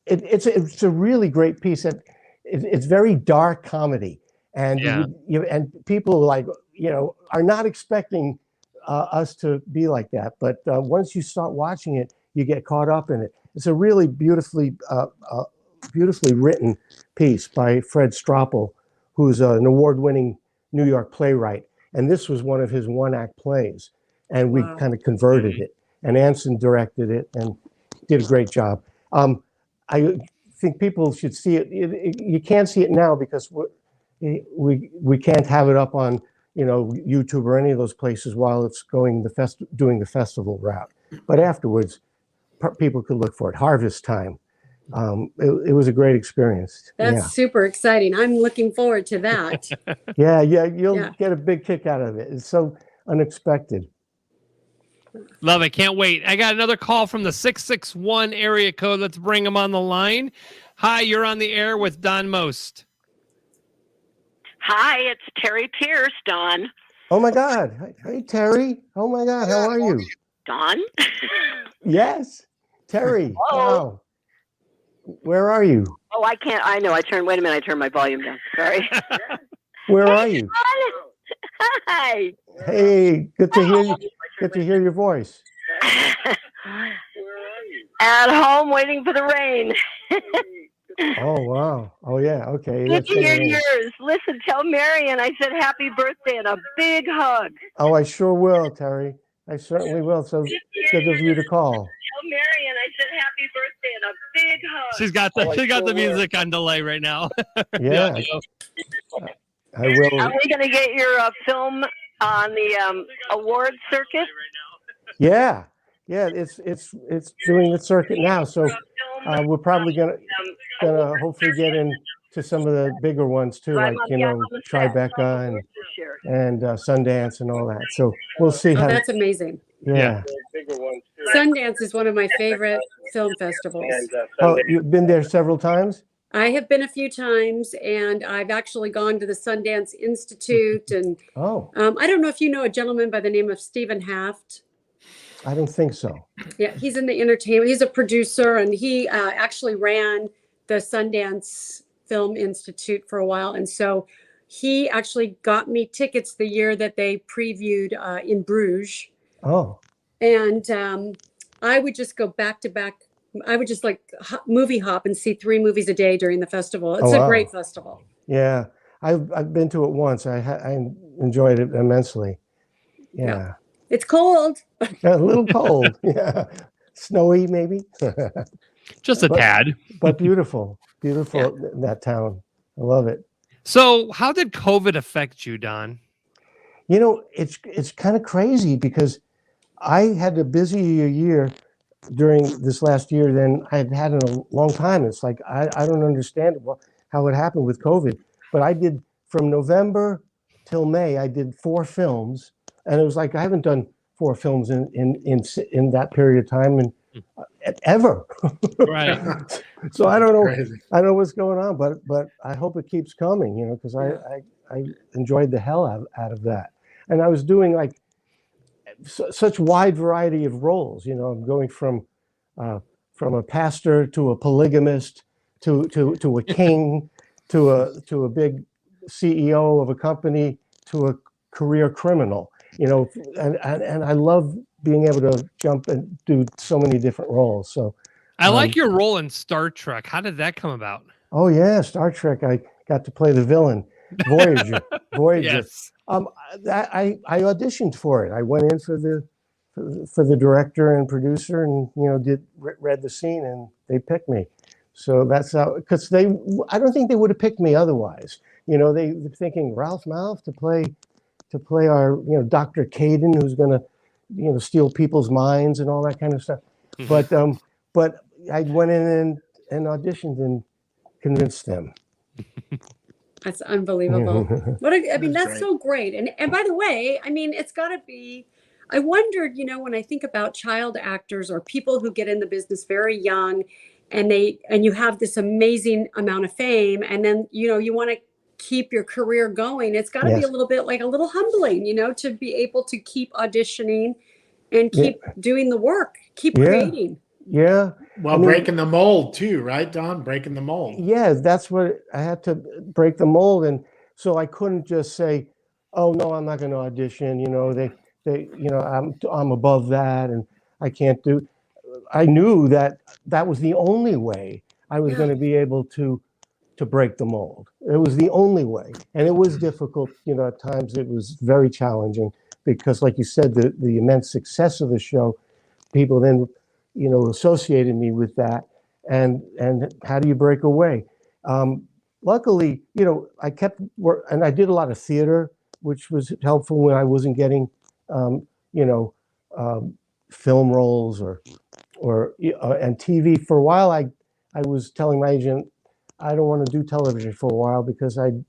it's a really great piece. It's very dark comedy, and and people like, you know, are not expecting us to be like that. But once you start watching it, you get caught up in it. It's a really beautifully written piece by Fred Stropel, who's an award-winning New York playwright. And this was one of his one-act plays. And we kind of converted it. And Anson directed it and did a great job. I think people should see it. You can't see it now because we can't have it up on, you know, YouTube or any of those places while it's going doing the festival route. But afterwards, people could look for it. Harvest Time. It was a great experience. That's super exciting. I'm looking forward to that. Yeah, you'll get a big kick out of it. It's so unexpected. Love it. Can't wait. I got another call from the 661 area code. Let's bring them on the line. Hi, you're on the air with Don Most. Hi, it's Terry Pierce, Don. Oh my God. Hey, Terry. Oh my God. How are you? Don? Yes. Terry. Wow. Where are you? Oh, I can't. I know. Wait a minute. I turned my volume down. Sorry. Where are you? Hi. Hey, good to hear you. Good to hear your voice. At home waiting for the rain. Oh, wow. Oh, yeah. Okay. Good That's to hear been- yours. Listen, tell Marion I said happy birthday and a big hug. Oh, I sure will, Terry. I certainly will. So good of you to call. Tell Marion I said happy birthday and a big hug. She got the music on delay right now. Yeah. I will. Are we going to get your film on the award circuit? Yeah. Yeah. It's doing the circuit now. So we're probably gonna hopefully get into some of the bigger ones too, like Tribeca and Sundance and all that. So we'll see how. That's amazing. Yeah. Sundance is one of my favorite film festivals. Oh, you've been there several times? I have been a few times, and I've actually gone to the Sundance Institute. And I don't know if you know a gentleman by the name of Stephen Haft. I don't think so. Yeah, he's in the entertainment. He's a producer, and he actually ran the Sundance Film Institute for a while. And so he actually got me tickets the year that they previewed in Bruges. Oh. And I would just go back to back. I would just like movie hop and see 3 movies a day during the festival. It's a great festival. Yeah, I've been to it once. I enjoyed it immensely. Yeah. It's cold. A little cold. Yeah. Snowy maybe. Just a tad. But beautiful. Beautiful in that town. I love it. So how did COVID affect you, Don? You know, it's kind of crazy because I had a busier year during this last year than I'd had in a long time. It's like, I don't understand how it happened with COVID, but I did from November till May, I did 4 films. And it was like, I haven't done 4 films in that period of time and ever. Right. So I don't know. Crazy. I don't know what's going on, but I hope it keeps coming, you know, because I enjoyed the hell out of that. And I was doing like such wide variety of roles, you know. I'm going from a pastor to a polygamist to a king to a big CEO of a company to a career criminal, you know, and I love being able to jump and do so many different roles. So I like your role in Star Trek. How did that come about? Oh yeah, Star Trek. I got to play the villain, Voyager. Yes. I auditioned for it. I went in for the director and producer, and you know, read the scene, and they picked me. So that's how, because I don't think they would have picked me otherwise. You know, they were thinking Ralp Malph to play our, you know, Dr. Caden, who's going to, you know, steal people's minds and all that kind of stuff. But I went in and auditioned and convinced them. That's unbelievable. That's so great. And by the way, I mean, it's got to be, I wondered, you know, when I think about child actors or people who get in the business very young and you have this amazing amount of fame, and then, you know, you want to keep your career going. It's got to be a little bit like a little humbling, you know, to be able to keep auditioning and keep doing the work, keep creating. Yeah. Well, breaking the mold too, right, Don? Breaking the mold. Yeah, that's what I had to break the mold. And so I couldn't just say, oh no, I'm not going to audition. You know, they, you know, I'm above that and I can't do. I knew that was the only way I was going to be able to break the mold. It was the only way. And it was difficult, you know, at times it was very challenging because, like you said, the immense success of the show, people then, you know, associated me with that. And how do you break away? Luckily, you know, I kept work, and I did a lot of theater, which was helpful when I wasn't getting, you know, film roles or and TV. For a while, I was telling my agent, I don't want to do television for a while because I'd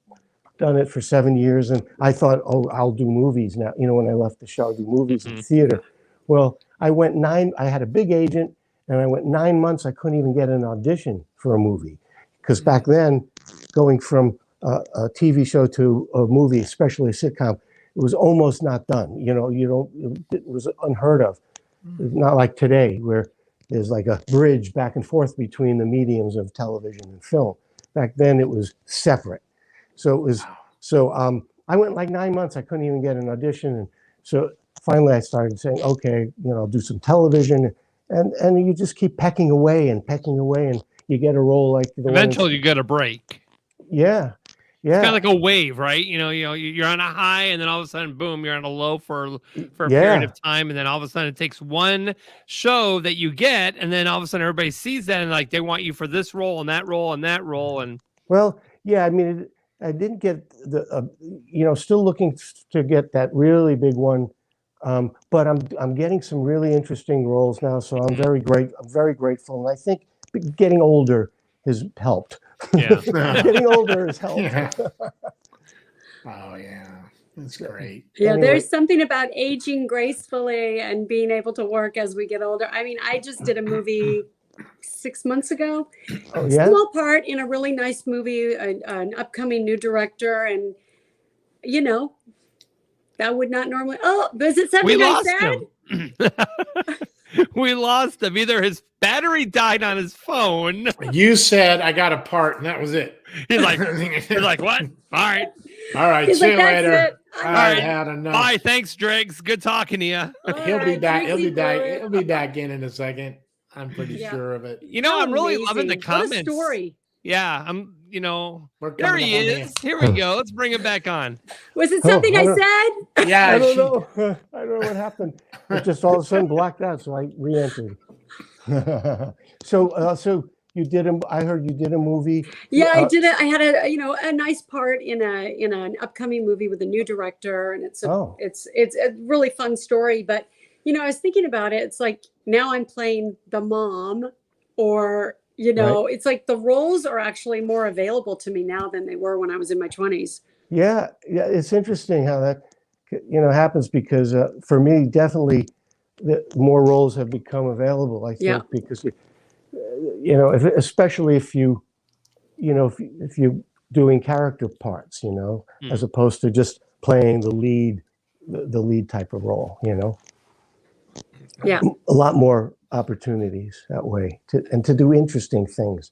done it for 7 years, and I thought, oh, I'll do movies now. You know, when I left the show, I'll do movies and theater. Well, I had a big agent, and I went 9 months. I couldn't even get an audition for a movie because back then, going from a TV show to a movie, especially a sitcom, it was almost not done. You know, it was unheard of. Not like today where there's like a bridge back and forth between the mediums of television and film. Back then it was separate. So it was, I went like 9 months. I couldn't even get an audition. And so finally I started saying, okay, you know, I'll do some television, and you just keep pecking away. And you get a role like the Eventually you get a break. Yeah. It's kind of like a wave, right? You're on a high, and then all of a sudden, boom, you're on a low for a period of time, and then all of a sudden, it takes one show that you get, and then all of a sudden, everybody sees that, and like they want you for this role and that role and that role, and well, yeah, I mean, I didn't get the, still looking to get that really big one, but I'm getting some really interesting roles now, so I'm very grateful, and I think getting older has helped. Yeah. Getting older has helped. Yeah. Oh yeah, that's great. Yeah, Anyway. there's something about aging gracefully and being able to work as we get older. I mean, I just did a movie 6 months ago. Oh, yeah? Small part in a really nice movie, an upcoming new director, and that would not normally. Oh, was it something I said? We lost him. Either his battery died on his phone. You said I got a part, and that was it. He's like, what? All right. See you like, "That's later. it. I had enough. Bye. Thanks, Driggs. Good talking to you. He'll be back. He'll be Driggsy back. boy. He'll be back in a second. I'm pretty Yeah. sure of it. I'm really loving the Amazing. comments. What a story. Yeah, We're there coming he up on is. Here we go. Let's bring him back on. Was it something I said? Yeah, I don't know. I don't know what happened. It just all of a sudden blacked out, so I re-entered. So you did I heard you did a movie. Yeah, I did it. I had a nice part in an upcoming movie with a new director, and it's a really fun story. But I was thinking about it. It's like now I'm playing the mom, or Right. it's like the roles are actually more available to me now than they were when I was in my 20s. Yeah, it's interesting how that happens because for me, definitely, more roles have become available. I think because especially if you if you're doing character parts, as opposed to just playing the lead type of role. Yeah, a lot more opportunities that way to do interesting things.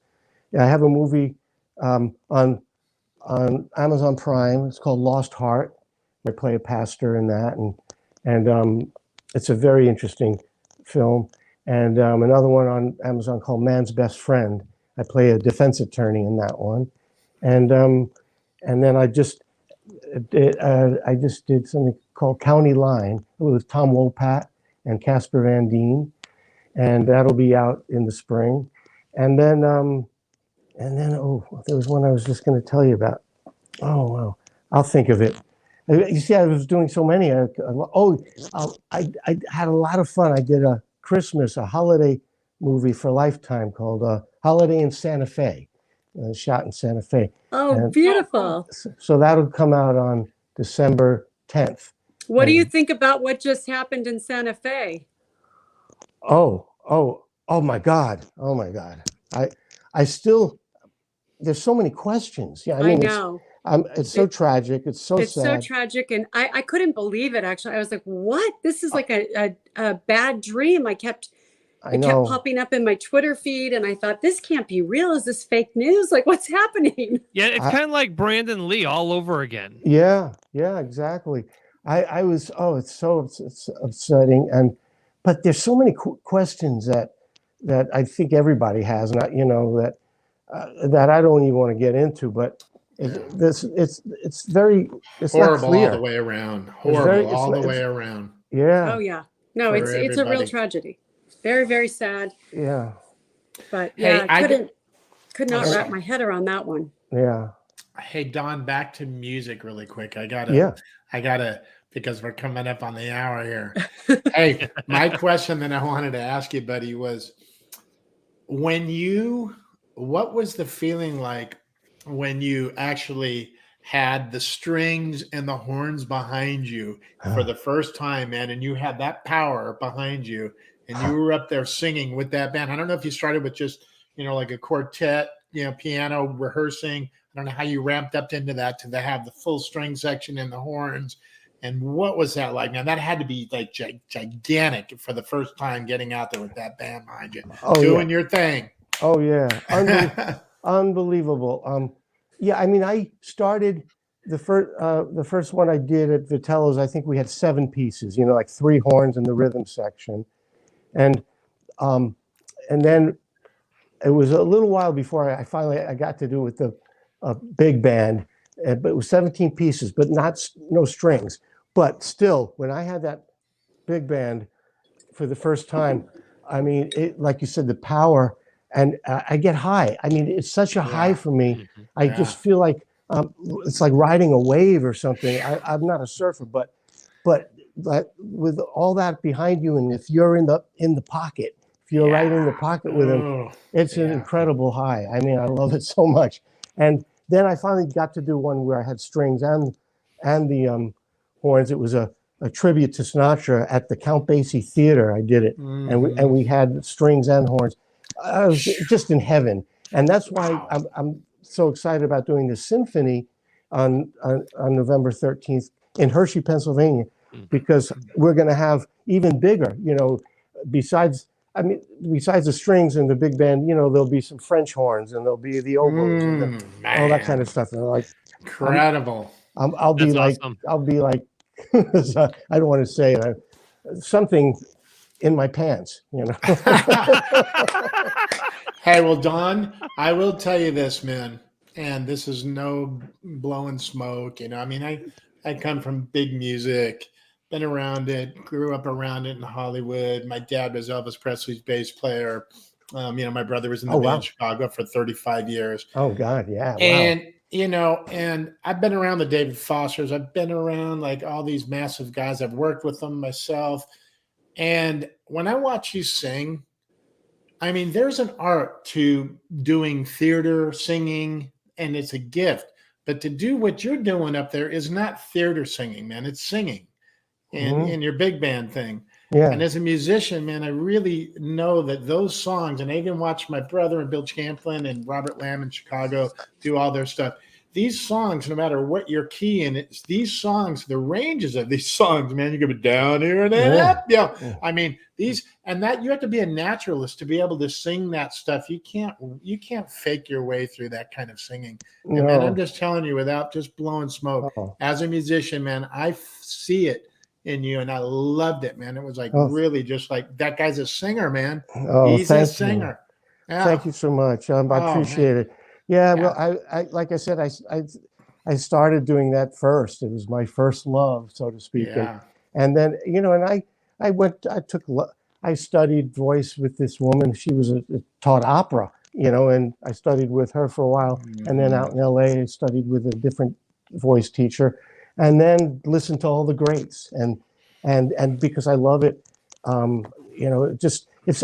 I have a movie on Amazon Prime. It's called Lost Heart. I play a pastor in that, and it's a very interesting film. And another one on Amazon called Man's Best Friend. I play a defense attorney in that one, and then I just did something called County Line with Tom Wopat and Casper Van Dien, and that'll be out in the spring. And then there was one I was just going to tell you about. Oh well, I'll think of it. You see, I was doing so many. I had a lot of fun. I did a holiday movie for Lifetime called Holiday in Santa Fe, shot in Santa Fe. Oh, And beautiful. so that'll come out on December 10th. What do you think about what just happened in Santa Fe? Oh my God. I still, there's so many questions. Yeah, I know. It's so tragic. It's so It's sad. so tragic, and I couldn't believe it. Actually, I was like, "What? This is like a bad dream." It kept popping up in my Twitter feed, and I thought, "This can't be real. Is this fake news? Like, what's happening?" Yeah, it's kind of like Brandon Lee all over again. Yeah, exactly. I was. It's upsetting, but there's so many questions that I think everybody has, and that I don't even want to get into, but. It's horrible not clear. all the way around. Horrible all the way around. Yeah. Oh yeah. No, it's a real everybody. tragedy. Very, very sad. Yeah. But Hey, yeah, I could not wrap my head around that one. Yeah. Hey Don, back to music really quick. I gotta because we're coming up on the hour here. Hey, my question that I wanted to ask you, buddy, was what was the feeling like when you actually had the strings and the horns behind you for the first time, man, and you had that power behind you, and you were up there singing with that band? I don't know if you started with just, like a quartet, piano rehearsing. I don't know how you ramped up into that to have the full string section and the horns. And what was that like? Now that had to be like gigantic for the first time getting out there with that band behind you, doing your thing. Oh yeah. Unbelievable. Yeah, I mean, I started the first one I did at Vitello's. I think we had 7 pieces, like 3 horns in the rhythm section, and then it was a little while before I finally got to do it with the big band, but it was 17 pieces, but no strings. But still, when I had that big band for the first time, I mean, like you said, the power, and I get high. I mean, it's such a high for me. I just feel like it's like riding a wave or something. I'm not a surfer, but with all that behind you, and if you're in the pocket, if you're right in the pocket with him, it's an incredible high. I mean, I love it so much. And then I finally got to do one where I had strings and the horns. It was a tribute to Sinatra at the Count Basie Theater. I did it, and we had strings and horns. I was just in heaven, and that's why I'm so excited about doing this symphony on November 13th in Hershey, Pennsylvania, because we're going to have even bigger. You know, besides the strings and the big band, you know, there'll be some French horns and there'll be the oboes and all that kind of stuff. And like incredible. I'll be like I don't want to say something in my pants, you know. Hey, well, Don, I will tell you this, man, and this is no blowing smoke. You know, I mean, I come from big music, been around it, grew up around it in Hollywood. My dad was Elvis Presley's bass player. You know, my brother was in the band in Chicago for 35 years. Oh, God, yeah. Wow. And, you know, and I've been around the David Fosters. I've been around like all these massive guys. I've worked with them myself. And when I watch you sing, I mean, there's an art to doing theater, singing, and it's a gift. But to do what you're doing up there is not theater singing, man. It's singing in your big band thing. Yeah. And as a musician, man, I really know that those songs, and I even watched my brother and Bill Champlin and Robert Lamb in Chicago do all their stuff. These songs, no matter what your key in it, these songs, the ranges of these songs, man, you go down here and then up. Yeah. I mean, these, and that you have to be a naturalist to be able to sing that stuff. You can't fake your way through that kind of singing. No. And man, I'm just telling you, without just blowing smoke, as a musician, man, I see it in you, and I loved it, man. It was like really just like that guy's a singer, man. He's a singer. Yeah. Thank you so much. I appreciate it. Yeah, well, I like I said, I started doing that first. It was my first love, so to speak. Yeah. And then, you know, and I studied voice with this woman. She was taught opera, you know, and I studied with her for a while. And then out in LA, I studied with a different voice teacher, and then listened to all the greats. And because I love it, you know,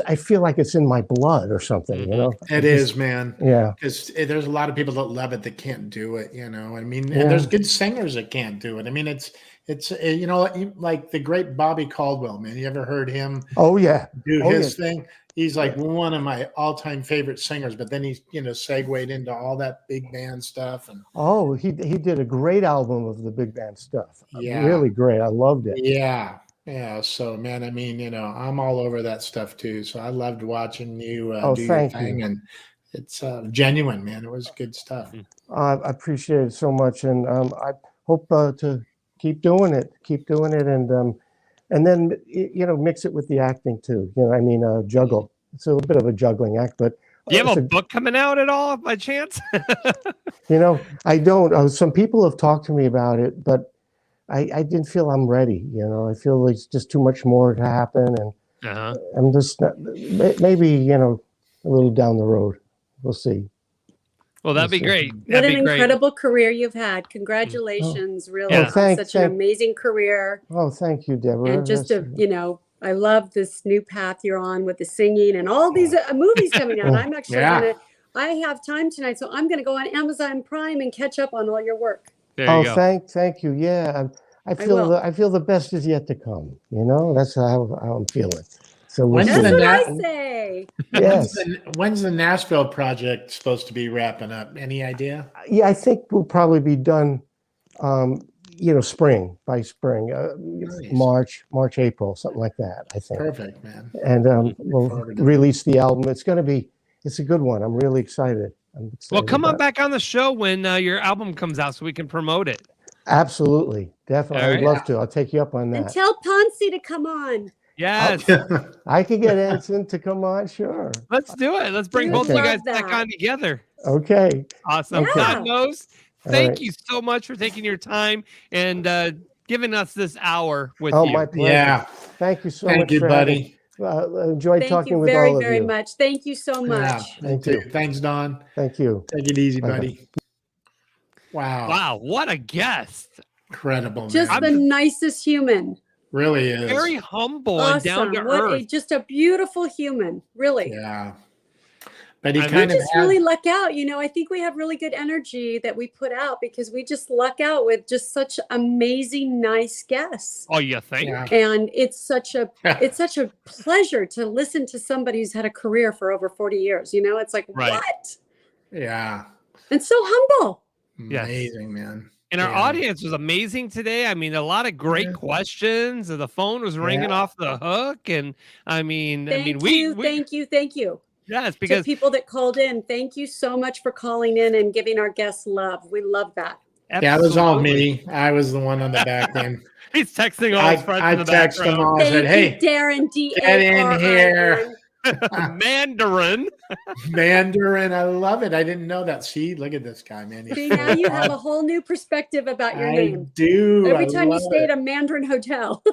I feel like it's in my blood or something, you know. It is, man. Yeah. Because there's a lot of people that love it that can't do it, you know. I mean, and there's good singers that can't do it. I mean, it's you know, like the great Bobby Caldwell, man. You ever heard him? Oh yeah. Do his thing? He's like one of my all-time favorite singers. But then he's, you know, segued into all that big band stuff. And he did a great album of the big band stuff. Yeah. Really great. I loved it. Yeah. Yeah, so man, I mean, you know, I'm all over that stuff too. So I loved watching you do your thing, and it's genuine, man. It was good stuff. I appreciate it so much, and I hope to keep doing it, and then you know, mix it with the acting too. You know, I mean, juggle. It's a bit of a juggling act, but do you have a book coming out at all, by chance? You know, I don't. Some people have talked to me about it, but I didn't feel I'm ready, you know. I feel like it's just too much more to happen, and I'm just maybe, you know, a little down the road. We'll see. Well, that'd be great. What an incredible career you've had. Congratulations, really. Such an amazing career. Oh, thank you, Deborah. And just you know, I love this new path you're on with the singing and all these movies coming out. I'm actually I have time tonight, so I'm gonna go on Amazon Prime and catch up on all your work. Thank you. Yeah, I feel the best is yet to come. You know, that's how I'm feeling. So that's what I say. Yes. When's the Nashville project supposed to be wrapping up? Any idea? Yeah, I think we'll probably be done. You know, by spring, nice. March, April, something like that. I think. Perfect, man. And we'll release the album. It's a good one. I'm really excited. Well, come on back on the show when your album comes out so we can promote it. Absolutely. Definitely. I'd love to. I'll take you up on that. And tell Ponzi to come on. Yes. I can get Anson to come on. Sure. Let's do it. Let's bring both of you guys back on together. Okay. Awesome. Okay. God knows. All Thank right. you so much for taking your time and giving us this hour with Oh, you. my pleasure. Yeah. Thank you so Thank much you, for buddy. enjoyed Thank talking you with very, all of very you. much. Thank you so much. Yeah, Thank me you. too. Thanks, Don. Thank you. Take it easy, Bye-bye. buddy. Wow. Wow, what a guest. Incredible, Just man. the nicest human. Really is. Very humble and down to earth. Just a beautiful human, really. Yeah. But he We kind of just had, really luck out. I think we have really good energy that we put out because we just luck out with just such amazing, nice guests. Oh, you think? Yeah. And it's such a pleasure to listen to somebody who's had a career for over 40 years. It's like, Right. what? Yeah. And so humble. Yes. Amazing, man. And our Yeah. audience was amazing today. I mean, a lot of great questions. And the phone was ringing off the hook. And Thank we you. yes, To because people that called in, thank you so much for calling in and giving our guests love. We love that. Yeah, it was all me. I was the one on the back end. he's texting all his friends I in the texted them background. all. I said, hey, Darren, get in here. Mandarin. Mandarin. I love it. I didn't know that. See, look at this guy, man. He's See, so now you have fun. a whole new perspective about your I name. do. Every I time you love stay it. at a Mandarin hotel.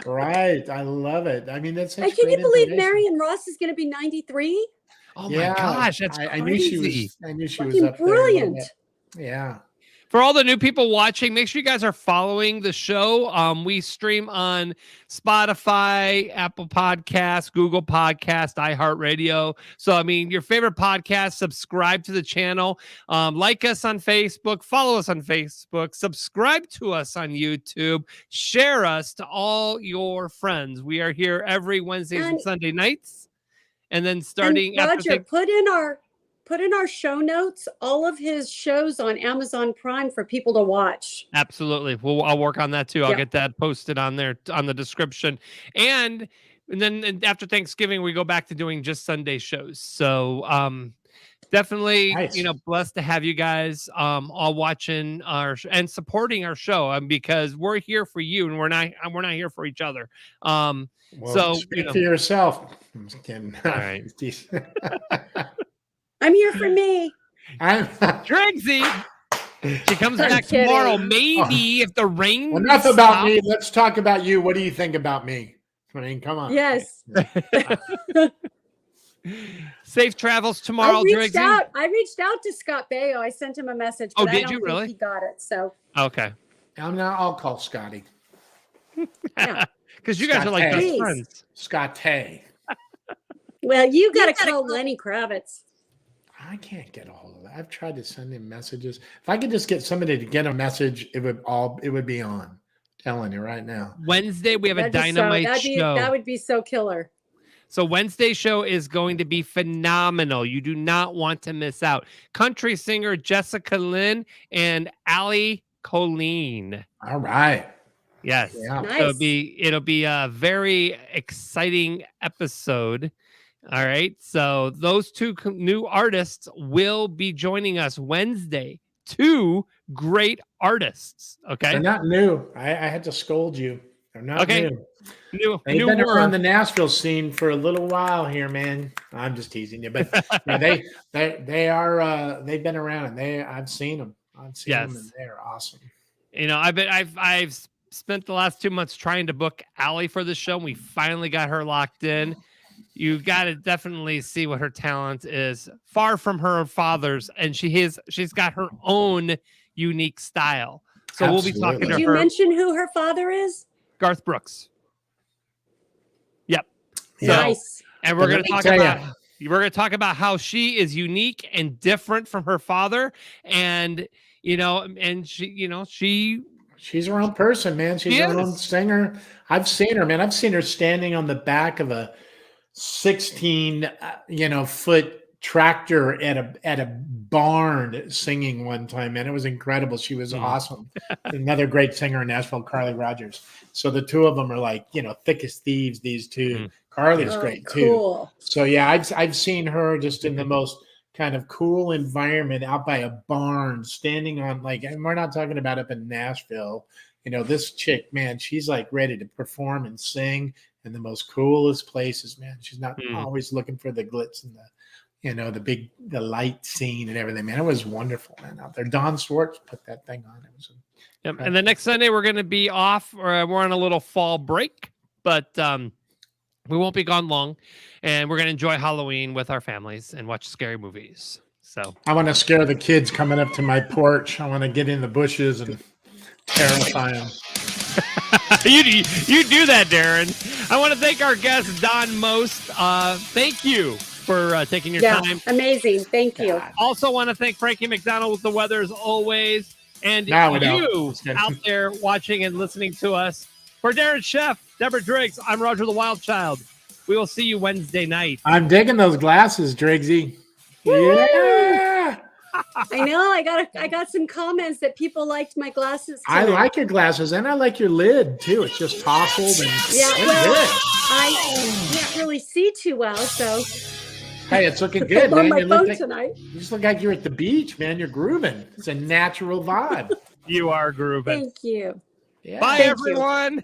Right. I love it. I mean, that's such And can you great believe information. Marion Ross is going to be 93? Oh Yeah, my gosh, that's I knew she crazy. was. I knew she was Fucking up there a little brilliant. bit. Yeah. For all the new people watching, make sure you guys are following the show. We stream on Spotify, Apple Podcasts, Google Podcasts, iHeartRadio. So, your favorite podcast, subscribe to the channel. Like us on Facebook, follow us on Facebook, subscribe to us on YouTube, share us to all your friends. We are here every Wednesdays and Sunday nights. And then starting and after Roger, put in our show notes all of his shows on Amazon Prime for people to watch. Absolutely. I'll work on that too. I'll Yeah. get that posted on there on the description. And then after Thanksgiving, we go back to doing just Sunday shows. So definitely, Nice. Blessed to have you guys all watching and supporting our show because we're here for you and we're not here for each other. Well, So speak for yourself. I'm just kidding. All right. I'm here for me. Trixie. She comes I'm back kidding. tomorrow. Maybe if the rain Enough about stops. me. Let's talk about you. What do you think about me? I mean, come on. Yes. Safe travels tomorrow, I reached Trixie. out to Scott Baio. I sent him a message. Oh, But I did don't you think really? He got it. So Okay. I'll call Scotty. yeah. Because you guys are like Scott best Hayes. friends. Scott Tay. Well, you got to call Lenny Kravitz. I can't get a hold of that. I've tried to send him messages. If I could just get somebody to get a message, it would be on. Telling you right now. Wednesday, we have a That'd be dynamite show. That would be so killer. So Wednesday show is going to be phenomenal. You do not want to miss out. Country singer Jessica Lynn and Allie Colleen. All right. Yes. Yeah. Nice. So it'll be a very exciting episode. All right. So those two new artists will be joining us Wednesday. Two great artists. Okay. They're not new. I had to scold you. They're not Okay. new. They've New been word. around the Nashville scene for a little while here, man. I'm just teasing you, but yeah, they are they've been around and I've seen them. I've seen them and they're awesome. I've spent the last 2 months trying to book Allie for the show. We finally got her locked in. You got to definitely see what her talent is. Far from her father's, and she's got her own unique style. So we'll be talking to Did her. you mention who her father is? Garth Brooks. Yep. So, Nice. and we're But going to let talk me tell about how she is unique and different from her father, and She's her own person, man. She's She her own is. singer. I've seen her, man. I've seen her standing on the back of a 16, foot tractor at a barn singing one time, man. It was incredible. She was awesome. Another great singer in Nashville, Carly Rogers. So the two of them are like, thick as thieves, these two. Carly's great too. Cool. So yeah, I've seen her just in the most kind of cool environment out by a barn, standing on and we're not talking about up in Nashville, you know, this chick, man, she's like ready to perform and sing in the most coolest places, man. She's not always looking for the glitz and the, you know, the light scene and everything, man. It was wonderful, man, out there. Don Swartz put that thing on. It was Yep. And the next Sunday we're going to be off, or we're on a little fall break, but we won't be gone long, and we're going to enjoy Halloween with our families and watch scary movies. So I want to scare the kids coming up to my porch. I want to get in the bushes and terrify them. you do that, Darren. I want to thank our guest, Don Most. Thank you for taking your time. Amazing. Thank you. Also want to thank Frankie Mcdonald with the weather as always. And you out there watching and listening to us. For Darren Chef, Deborah Driggs, I'm Roger the Wild Child. We will see you Wednesday night. I'm digging those glasses, Driggsy. Yeah. I know. I got some comments that people liked my glasses too. I like your glasses, and I like your lid too. It's just tousled and I can't really see too well, so. Hey, it's looking good, I'm man. on my phone tonight. You just look like you're at the beach, man. You're grooving. It's a natural vibe. You are grooving. Thank you. Bye, everyone.